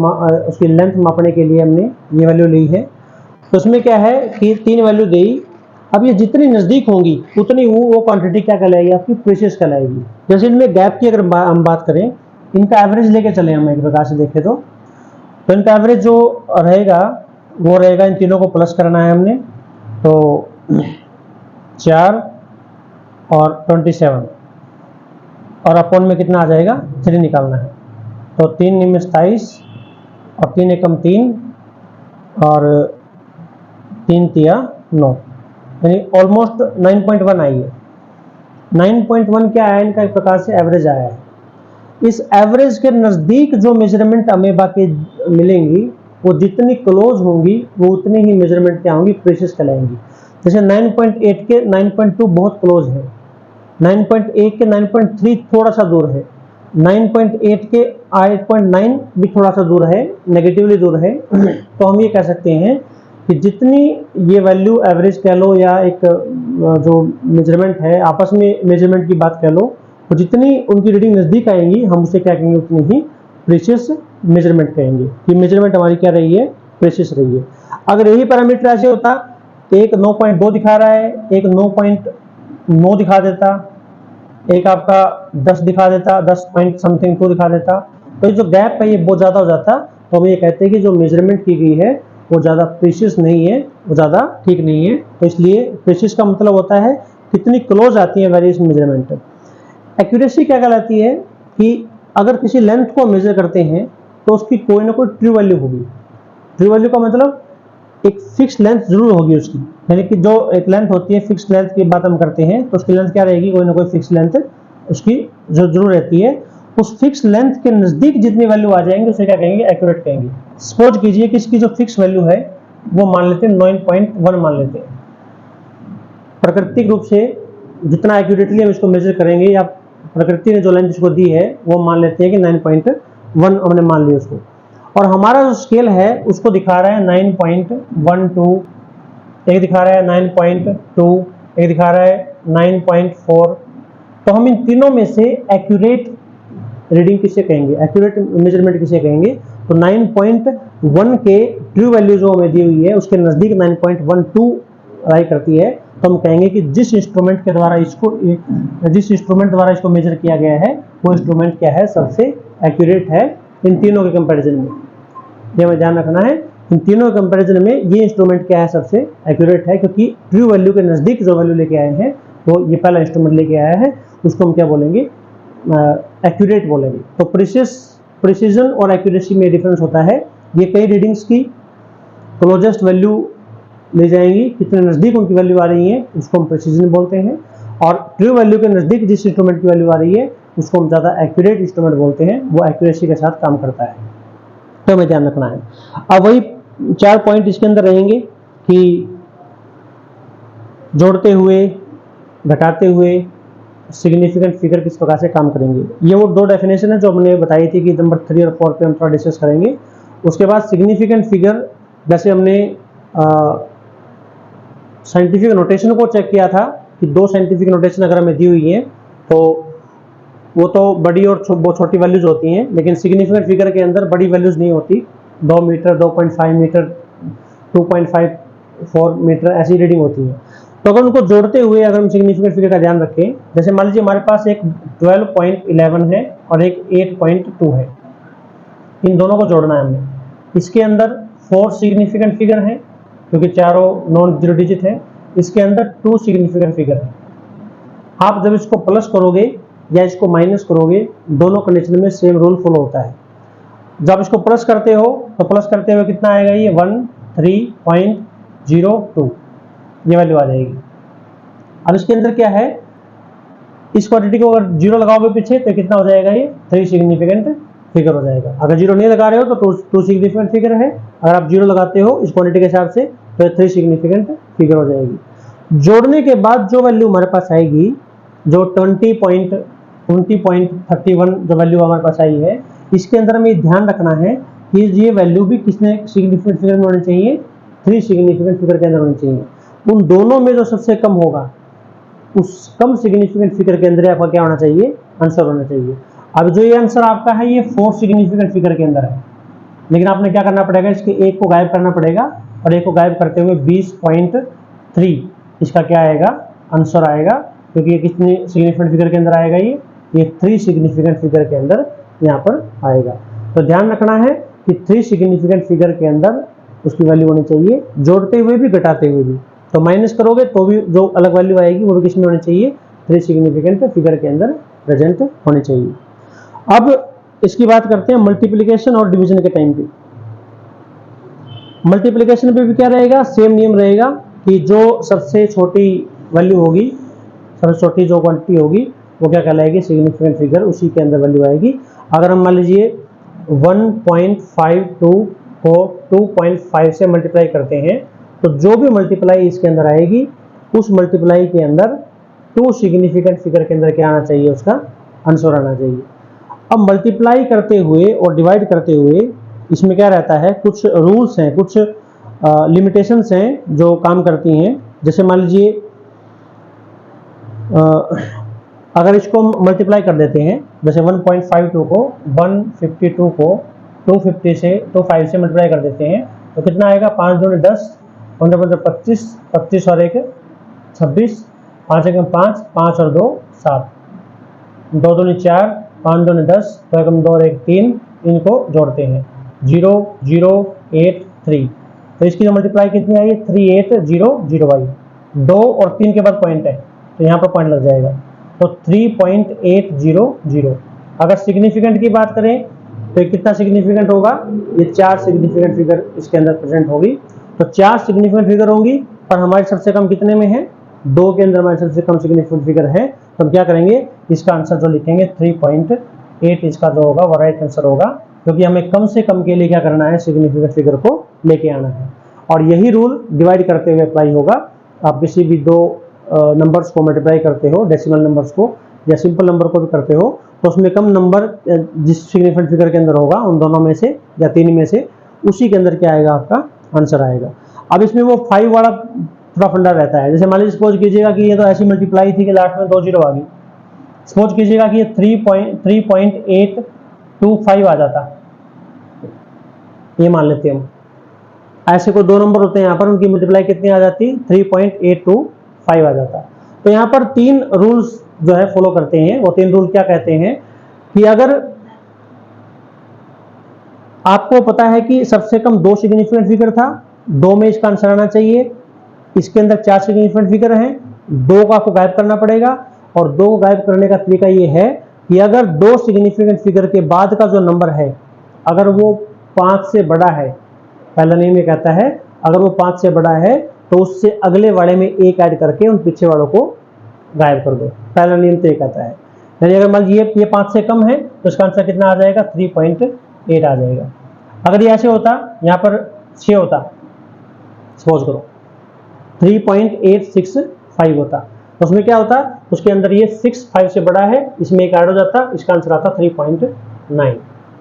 उसकी लेंथ मापने के लिए हमने ये वैल्यू ली है। तो उसमें क्या है कि 3 वैल्यू दी, अब ये जितनी नज़दीक होंगी उतनी वो क्वांटिटी क्या कहलाएगी, आपकी प्रीशियस कहलाएगी। जैसे इनमें गैप की अगर हम बात करें, इनका एवरेज लेके चले हम एक प्रकार से देखें तो इनका एवरेज जो रहेगा वो रहेगा, इन तीनों को प्लस करना है हमने, तो 4 और 27 और अपॉन में कितना आ जाएगा, 3 निकालना है। तो 3 निम्न 27 और 3 एकम 3 और 3 तिया 9, यानी ऑलमोस्ट 9.1 आई है। 9.1 क्या आया, इनका एक प्रकार से एवरेज आया है। इस एवरेज के नज़दीक जो मेजरमेंट हमें बाकी मिलेंगी वो जितनी क्लोज होंगी वो उतनी ही मेजरमेंट क्या होंगी, प्रीशियस कहलाएंगी। जैसे 9.8 के 9.2 बहुत क्लोज है, 9.8 के 9.3 थोड़ा सा दूर है, 9.8 के 8.9 भी थोड़ा सा दूर है, नेगेटिवली दूर है। तो हम ये कह सकते हैं कि जितनी ये वैल्यू एवरेज कह लो या एक जो मेजरमेंट है आपस में मेजरमेंट की बात कह लो, तो जितनी उनकी रीडिंग नज़दीक आएंगी हम उसे क्या कहेंगे, उतनी ही प्रीशियस मेजरमेंट कहेंगे कि मेजरमेंट हमारी क्या रही है, प्रीशियस रही है। अगर यही पैरामीटर ऐसे होता तो एक 9.2 दिखा रहा है, एक 9.9 दिखा देता, एक आपका 10 दिखा देता, 10 पॉइंट समथिंग 2 दिखा देता, तो ये जो गैप है ये बहुत ज़्यादा हो जाता। तो हम ये कहते हैं कि जो मेजरमेंट की गई है वो ज़्यादा प्रीसियस नहीं है, वो ज़्यादा ठीक नहीं है। तो इसलिए प्रीसियस का मतलब होता है कितनी क्लोज आती है वेरियस मेजरमेंट। एक्यूरेसी क्या कहलाती है कि अगर किसी लेंथ को मेजर करते हैं तो उसकी कोई ना कोई ट्रू वैल्यू होगी। ट्रू वैल्यू का मतलब एक फिक्स लेंथ जरूर होगी उसकी, यानी कि जो एक लेंथ होती है, फिक्स लेंथ की बात हम करते हैं तो उसकी लेंथ क्या रहेगी, कोई ना कोई फिक्स लेंथ उसकी जो जरूर रहती है। उस फिक्स लेंथ के नजदीक जितनी वैल्यू आ जाएंगे उसे क्या कहेंगे, एक्यूरेट कहेंगे। सपोज कीजिए कि इसकी जो फिक्स वैल्यू है वो मान लेते हैं 9.1 मान लेते हैं। प्राकृतिक रूप से जितना एक्यूरेटली हम इसको मेजर करेंगे या प्रकृति ने जो लेंथ इसको दी है वो मान लेते हैं कि 9.1 हमने मान लिया उसको, और हमारा जो स्केल है उसको दिखा रहा है 9.12, एक दिखा रहा है 9.2, एक दिखा रहा है 9.4। तो हम इन तीनों में से एक्यूरेट रीडिंग किसे कहेंगे, एक्यूरेट मेजरमेंट किसे कहेंगे। तो 9.1 के ट्रू वैल्यू जो हमें दी हुई है उसके नजदीक 9.12 राय करती है, तो हम कहेंगे कि जिस इंस्ट्रूमेंट द्वारा इसको मेजर किया गया है वो इंस्ट्रूमेंट क्या है, सबसे एक्यूरेट है इन तीनों के कंपैरिजन में। ये हमें ध्यान रखना है, इन तीनों के कंपैरिजन में ये इंस्ट्रूमेंट क्या है, सबसे एक्यूरेट है, क्योंकि ट्रू वैल्यू के नजदीक जो वैल्यू लेके आए हैं तो ये पहला इंस्ट्रूमेंट लेके आया है, उसको हम क्या बोलेंगे, एक्यूरेट बोलेंगे। तो प्रिसीजन और एक्यूरेसी में डिफरेंस होता है। ये कई रीडिंग्स की क्लोजेस्ट वैल्यू ले जाएंगी, कितने नजदीक उनकी वैल्यू आ रही है उसको हम प्रिसीजन बोलते हैं, और ट्रू वैल्यू के नजदीक जिस इंस्ट्रूमेंट की वैल्यू आ रही है उसको हम ज़्यादा एक्यूरेट इंस्ट्रूमेंट बोलते हैं, वो एक्यूरेसी के साथ काम करता है। तो हमें ध्यान रखना है। अब वही 4 पॉइंट इसके अंदर रहेंगे कि जोड़ते हुए, घटाते हुए सिग्निफिकेंट फिगर किस प्रकार से काम करेंगे। ये वो 2 डेफिनेशन है जो हमने बताई थी कि नंबर 3 और 4 पे हम थोड़ा डिस्कस करेंगे। उसके बाद सिग्निफिकेंट फिगर, जैसे हमने साइंटिफिक नोटेशन को चेक किया था कि 2 साइंटिफिक नोटेशन अगर हमें दी हुई है तो वो तो बड़ी और बहुत छोटी वैल्यूज होती हैं, लेकिन सिग्निफिकेंट फिगर के अंदर बड़ी वैल्यूज नहीं होती। 2 मीटर, 2.5 मीटर, 2.54 मीटर ऐसी रीडिंग होती है। तो अगर उनको जोड़ते हुए अगर हम सिग्निफिकेंट फिगर का ध्यान रखें, जैसे मान लीजिए हमारे पास एक 12.11 है और एक 8.2 है, इन दोनों को जोड़ना है हमें। इसके अंदर 4 सिग्निफिकेंट फिगर है क्योंकि चारों नॉन जीरो डिजिट है, इसके अंदर 2 सिग्निफिकेंट फिगर है। आप जब इसको प्लस करोगे या इसको माइनस करोगे, दोनों कंडीशन में सेम रूल फॉलो होता है। जब इसको प्लस करते हो तो प्लस करते हुए कितना आएगा, ये 13.02 ये वैल्यू आ जाएगी। अब इसके अंदर क्या है, इस क्वांटिटी को अगर 0 लगाओगे पीछे तो कितना हो जाएगा, ये 3 सिग्निफिकेंट फिगर हो जाएगा। अगर 0 नहीं लगा रहे हो तो 2 सिग्निफिकेंट फिगर है, अगर आप 0 लगाते हो इस क्वांटिटी के हिसाब से तो 3 सिग्निफिकेंट फिगर हो जाएगी। जोड़ने के बाद जो वैल्यू हमारे पास आएगी, जो 20.31 जो वैल्यू हमारे पास आई है, इसके अंदर हमें ध्यान रखना है कि ये वैल्यू भी किसने सिग्निफिकेंट फिगर में होनी चाहिए, 3 सिग्निफिकेंट फिगर के अंदर होनी चाहिए। उन दोनों में जो सबसे कम होगा उस कम सिग्निफिकेंट फिगर के अंदर आपका क्या होना चाहिए, आंसर होना चाहिए। अब जो ये आंसर आपका है ये 4 सिग्निफिकेंट फिगर के अंदर है, लेकिन आपने क्या करना पड़ेगा, इसके एक को गायब करना पड़ेगा, और एक को गायब करते हुए 20.3 इसका क्या आएगा, आंसर आएगा, क्योंकि ये कितनी सिग्निफिकेंट फिगर के अंदर आएगा, ये 3 सिग्निफिकेंट फिगर के अंदर यहाँ पर आएगा। तो ध्यान रखना है कि 3 सिग्निफिकेंट फिगर के अंदर उसकी वैल्यू होनी चाहिए, जोड़ते हुए भी घटाते हुए भी। तो माइनस करोगे तो भी जो अलग वैल्यू आएगी वो भी किसमें होनी चाहिए, 3 सिग्निफिकेंट फिगर के अंदर प्रेजेंट होनी चाहिए। अब इसकी बात करते हैं मल्टीप्लिकेशन और डिवीजन के टाइम पे। मल्टीप्लिकेशन पे भी क्या रहेगा, सेम नियम रहेगा कि जो सबसे छोटी वैल्यू होगी, सबसे छोटी जो क्वांटिटी होगी वो क्या कहलाएगी, सिग्निफिकेंट फिगर, उसी के अंदर वैल्यू आएगी। अगर हम मान लीजिए 1.52 को 2.5 से मल्टीप्लाई करते हैं तो जो भी मल्टीप्लाई इसके अंदर आएगी उस मल्टीप्लाई के अंदर 2 सिग्निफिकेंट फिगर के अंदर क्या आना चाहिए, उसका आंसर आना चाहिए। अब मल्टीप्लाई करते हुए और डिवाइड करते हुए इसमें क्या रहता है, कुछ रूल्स हैं, कुछ लिमिटेशंस हैं जो काम करती हैं। जैसे मान लीजिए अगर इसको मल्टीप्लाई कर देते हैं, जैसे 1.52 को 152 को 250 से 25 से मल्टीप्लाई कर देते हैं तो कितना आएगा, 5 दूनी 10, 15 25, 25 और 1 26, 5 1 5, 5 और 2 7, 2 दूनी 4, 5 दूनी 10, 2 1 2 और 1 3, इनको जोड़ते हैं 3803। तो इसकी जो मल्टीप्लाई कितनी आई, 3800 आई। 2 और 3 के बाद पॉइंट है तो यहाँ पर पॉइंट लग जाएगा, तो 3800। अगर सिग्निफिकेंट की बात करें तो ये कितना सिग्निफिकेंट होगा, ये 4 सिग्निफिकेंट फिगर इसके अंदर प्रेजेंट होगी। तो 4 सिग्निफिकेंट फिगर होंगी और हमारी सबसे कम कितने में है, 2 के अंदर हमारी सबसे कम सिग्निफिकेंट फिगर है। तो हम क्या करेंगे, इसका आंसर जो लिखेंगे 3.8 इसका जो होगा वो राइट आंसर होगा, क्योंकि हमें कम से कम के लिए क्या करना है, सिग्निफिकेंट फिगर को लेके आना है। और यही रूल डिवाइड करते हुए अप्लाई होगा। आप किसी भी दो नंबर्स को मल्टीप्लाई करते हो, डेसिमल नंबर्स को या सिंपल नंबर को भी करते हो, तो उसमें कम नंबर जिस सिग्निफिकेंट फिगर के अंदर होगा उन दोनों में से या 3 में से, उसी के अंदर क्या आएगा, आपका आंसर आएगा। अब इसमें वो 5 वाला थोड़ा फंडा रहता है। जैसे मान लीजिए सपोज कीजिएगा कि ये तो ऐसी मल्टीप्लाई थी कि लास्ट में 2 जीरो आ गई। सपोज कीजिएगा कि ये 3.825 आ जाता, ये मान लेते हैं हम। ऐसे को 2 नंबर होते हैं यहाँ पर, उनकी मल्टीप्लाई कितनी आ जाती, 3.825 आ जाता। तो यहाँ पर 3 रूल्स जो है फॉलो करते हैं। वो 3 रूल क्या कहते हैं कि अगर आपको पता है कि सबसे कम 2 सिग्निफिकेंट फिगर था, 2 में इसका आंसर आना चाहिए, इसके अंदर 4 सिग्निफिकेंट फिगर हैं, 2 को आपको गायब करना पड़ेगा। और 2 को गायब करने का तरीका ये है कि अगर 2 सिग्निफिकेंट फिगर के बाद का जो नंबर है अगर वो 5 से बड़ा है, पहला नियम ये कहता है अगर वो 5 से बड़ा है तो उससे अगले वाले में 1 ऐड करके उन पीछे वालों को गायब कर दो। पहला नियम तो ये कहता है। यानी अगर मान लीजिए ये 5 से कम है तो इसका आंसर कितना आ जाएगा, 3.8 आ जाएगा। अगर ये ऐसे होता, यहाँ पर 6 होता, सपोज करो 3.865 होता, तो उसमें क्या होता, उसके अंदर ये 6 5 से बड़ा है, इसमें एक ऐड हो जाता, इसका आंसर आता 3.9।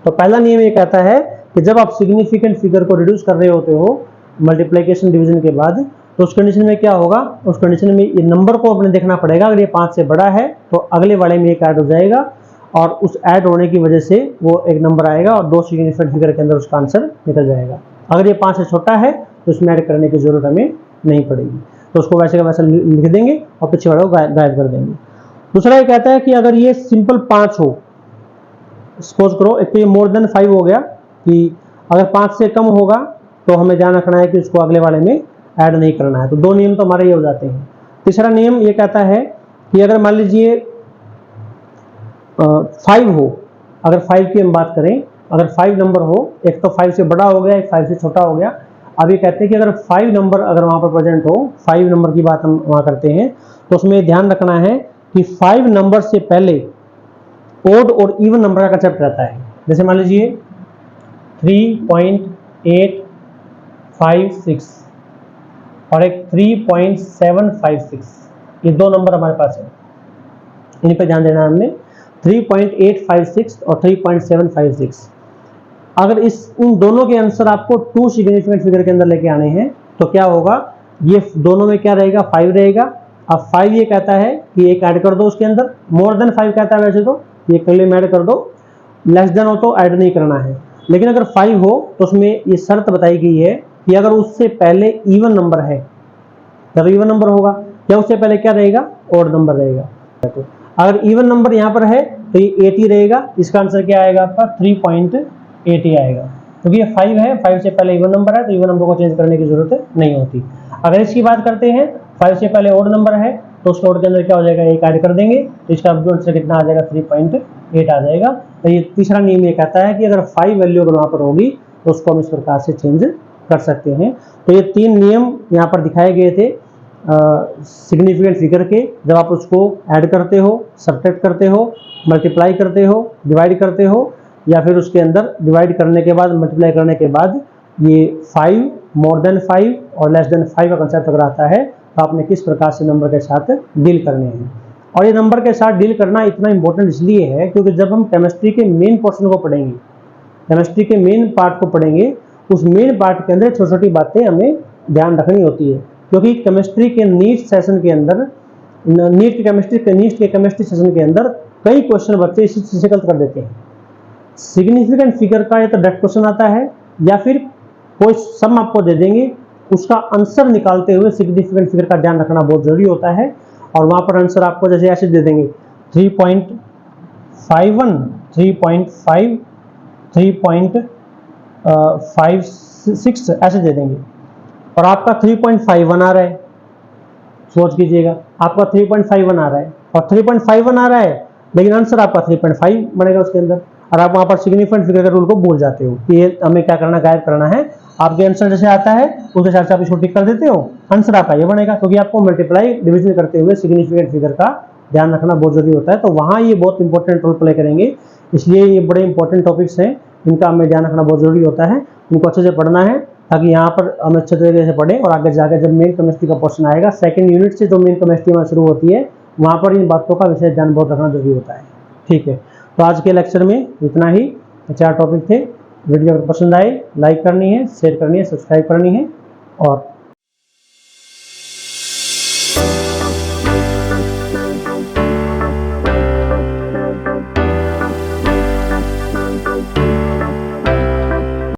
तो पहला नियम ये कहता है कि जब आप सिग्निफिकेंट फिगर को रिड्यूस कर रहे होते हो मल्टीप्लिकेशन डिवीजन के बाद, तो उस कंडीशन में क्या होगा, उस कंडीशन में ये नंबर को अपने देखना पड़ेगा। अगर ये 5 से बड़ा है तो अगले वाले में एक ऐड हो जाएगा और उस ऐड होने की वजह से वो एक नंबर आएगा और 2 सिग्निफिकेंट फिगर के अंदर उसका आंसर निकल जाएगा। अगर ये 5 से छोटा है तो उसमें ऐड करने की जरूरत हमें नहीं पड़ेगी, तो उसको वैसे का वैसा लिख देंगे और पीछे वाले को गायब कर देंगे। दूसरा ये कहता है कि अगर ये सिंपल 5 हो, सपोज करो एक तो ये मोर देन 5 हो गया, कि अगर 5 से कम होगा तो हमें ध्यान रखना है कि उसको अगले वाले में ऐड नहीं करना है। तो 2 नियम तो हमारे ये हो जाते हैं। तीसरा नियम ये कहता है कि अगर मान लीजिए 5 हो, अगर 5 की हम बात करें, अगर 5 नंबर हो, एक तो 5 से बड़ा हो गया, एक 5 से छोटा हो गया। अब ये कहते हैं कि अगर 5 नंबर अगर वहां पर प्रेजेंट हो, 5 नंबर की बात हम वहां करते हैं, तो उसमें ध्यान रखना है कि 5 नंबर से पहले ओड और इवन नंबर का कंसेप्ट रहता है। जैसे मान लीजिए 3.856 और एक 3.756, ये 2 नंबर हमारे पास है, इन पर ध्यान देना है हमने। 3.856 और 3.756, अगर उन दोनों के आंसर आपको 2 सिग्निफिकेंट फिगर के अंदर लेके आने हैं तो क्या होगा, ये दोनों में क्या रहेगा, 5 रहेगा। अब 5 ये कहता है कि एक ऐड कर दो उसके अंदर, मोर देन 5 कहता है वैसे तो ये कले में ऐड कर दो, लेस देन हो तो ऐड नहीं करना है। लेकिन अगर 5 हो तो उसमें ये शर्त बताई गई है कि अगर उससे पहले इवन नंबर है, जब इवन नंबर होगा या उससे पहले क्या रहेगा, ओड नंबर रहेगा। तो अगर इवन नंबर यहाँ पर है तो ये 80 रहेगा, इसका आंसर क्या आएगा आपका 3.80 आएगा, क्योंकि ये 5 है, 5 से पहले इवन नंबर है तो इवन नंबर को चेंज करने की जरूरत नहीं होती। अगर इसकी बात करते हैं 5 से पहले ओड नंबर है तो उस ओड के अंदर क्या हो जाएगा, एक ऐड कर देंगे तो इसका आंसर कितना आ जाएगा, 3.8 आ जाएगा। तो ये तीसरा नियम ये कहता है कि अगर 5 वैल्यू अगर वहां पर होगी तो उसको हम इस प्रकार से चेंज कर सकते हैं। तो ये 3 नियम यहाँ पर दिखाए गए थे सिग्निफिकेंट फिगर के। जब आप उसको ऐड करते हो, सब्ट्रैक्ट करते हो, मल्टीप्लाई करते हो, डिवाइड करते हो, या फिर उसके अंदर डिवाइड करने के बाद मल्टीप्लाई करने के बाद ये 5 मोर देन 5 और लेस देन 5 का कंसेप्ट अगर आता है तो आपने किस प्रकार से नंबर के साथ डील करने हैं। और ये नंबर के साथ डील करना इतना इंपॉर्टेंट इसलिए है क्योंकि जब हम केमिस्ट्री के मेन पोर्शन को पढ़ेंगे, केमिस्ट्री के मेन पार्ट को पढ़ेंगे, उस मेन पार्ट के अंदर छोटी छोटी बातें हमें ध्यान रखनी होती है। क्योंकि केमिस्ट्री के नीट सेशन के अंदर, नीट के केमिस्ट्री सेशन के अंदर कई क्वेश्चन बच्चे इसी चीज से गलत कर देते हैं। सिग्निफिकेंट फिगर का या तो डायरेक्ट क्वेश्चन आता है या फिर कोई सम आपको दे देंगे, उसका आंसर निकालते हुए सिग्निफिकेंट फिगर का ध्यान रखना बहुत जरूरी होता है। और वहां पर आंसर आपको जैसे ऐसे दे देंगे 3.51, 3.5, 3.8, 5 6 ऐसे दे देंगे और आपका 3.51 आ रहा है। सोच कीजिएगा, आपका 3.51 आ रहा है और 3.51 आ रहा है, लेकिन आंसर आपका 3.5 बनेगा उसके अंदर। और आप वहां पर सिग्निफिकेंट फिगर के रूल को भूल जाते हो कि ये हमें क्या करना, गायब करना है। आपके आंसर जैसे आता है उस हिसाब से आप इसको टिक कर देते हो, आंसर आपका ये बनेगा, क्योंकि आपको मल्टीप्लाई डिवीजन करते हुए सिग्निफिकेंट फिगर का ध्यान रखना बहुत जरूरी होता है। तो वहां ये बहुत इंपॉर्टेंट रोल प्ले करेंगे, इसलिए ये बड़े इंपॉर्टेंट टॉपिक्स हैं, इनका हमें ध्यान रखना बहुत जरूरी होता है। इनको अच्छे से पढ़ना है ताकि यहाँ पर हम अच्छे तरीके से पढ़ें और आगे जाकर जब मेन केमिस्ट्री का क्वेश्चन आएगा सेकंड यूनिट से जो मेन केमिस्ट्री में शुरू होती है, वहां पर इन बातों का विशेष ध्यान बहुत रखना जरूरी होता है। ठीक है, तो आज के लेक्चर में इतना ही, 4 टॉपिक थे। वीडियो अगर पसंद आए लाइक करनी है, शेयर करनी है, सब्सक्राइब करनी है और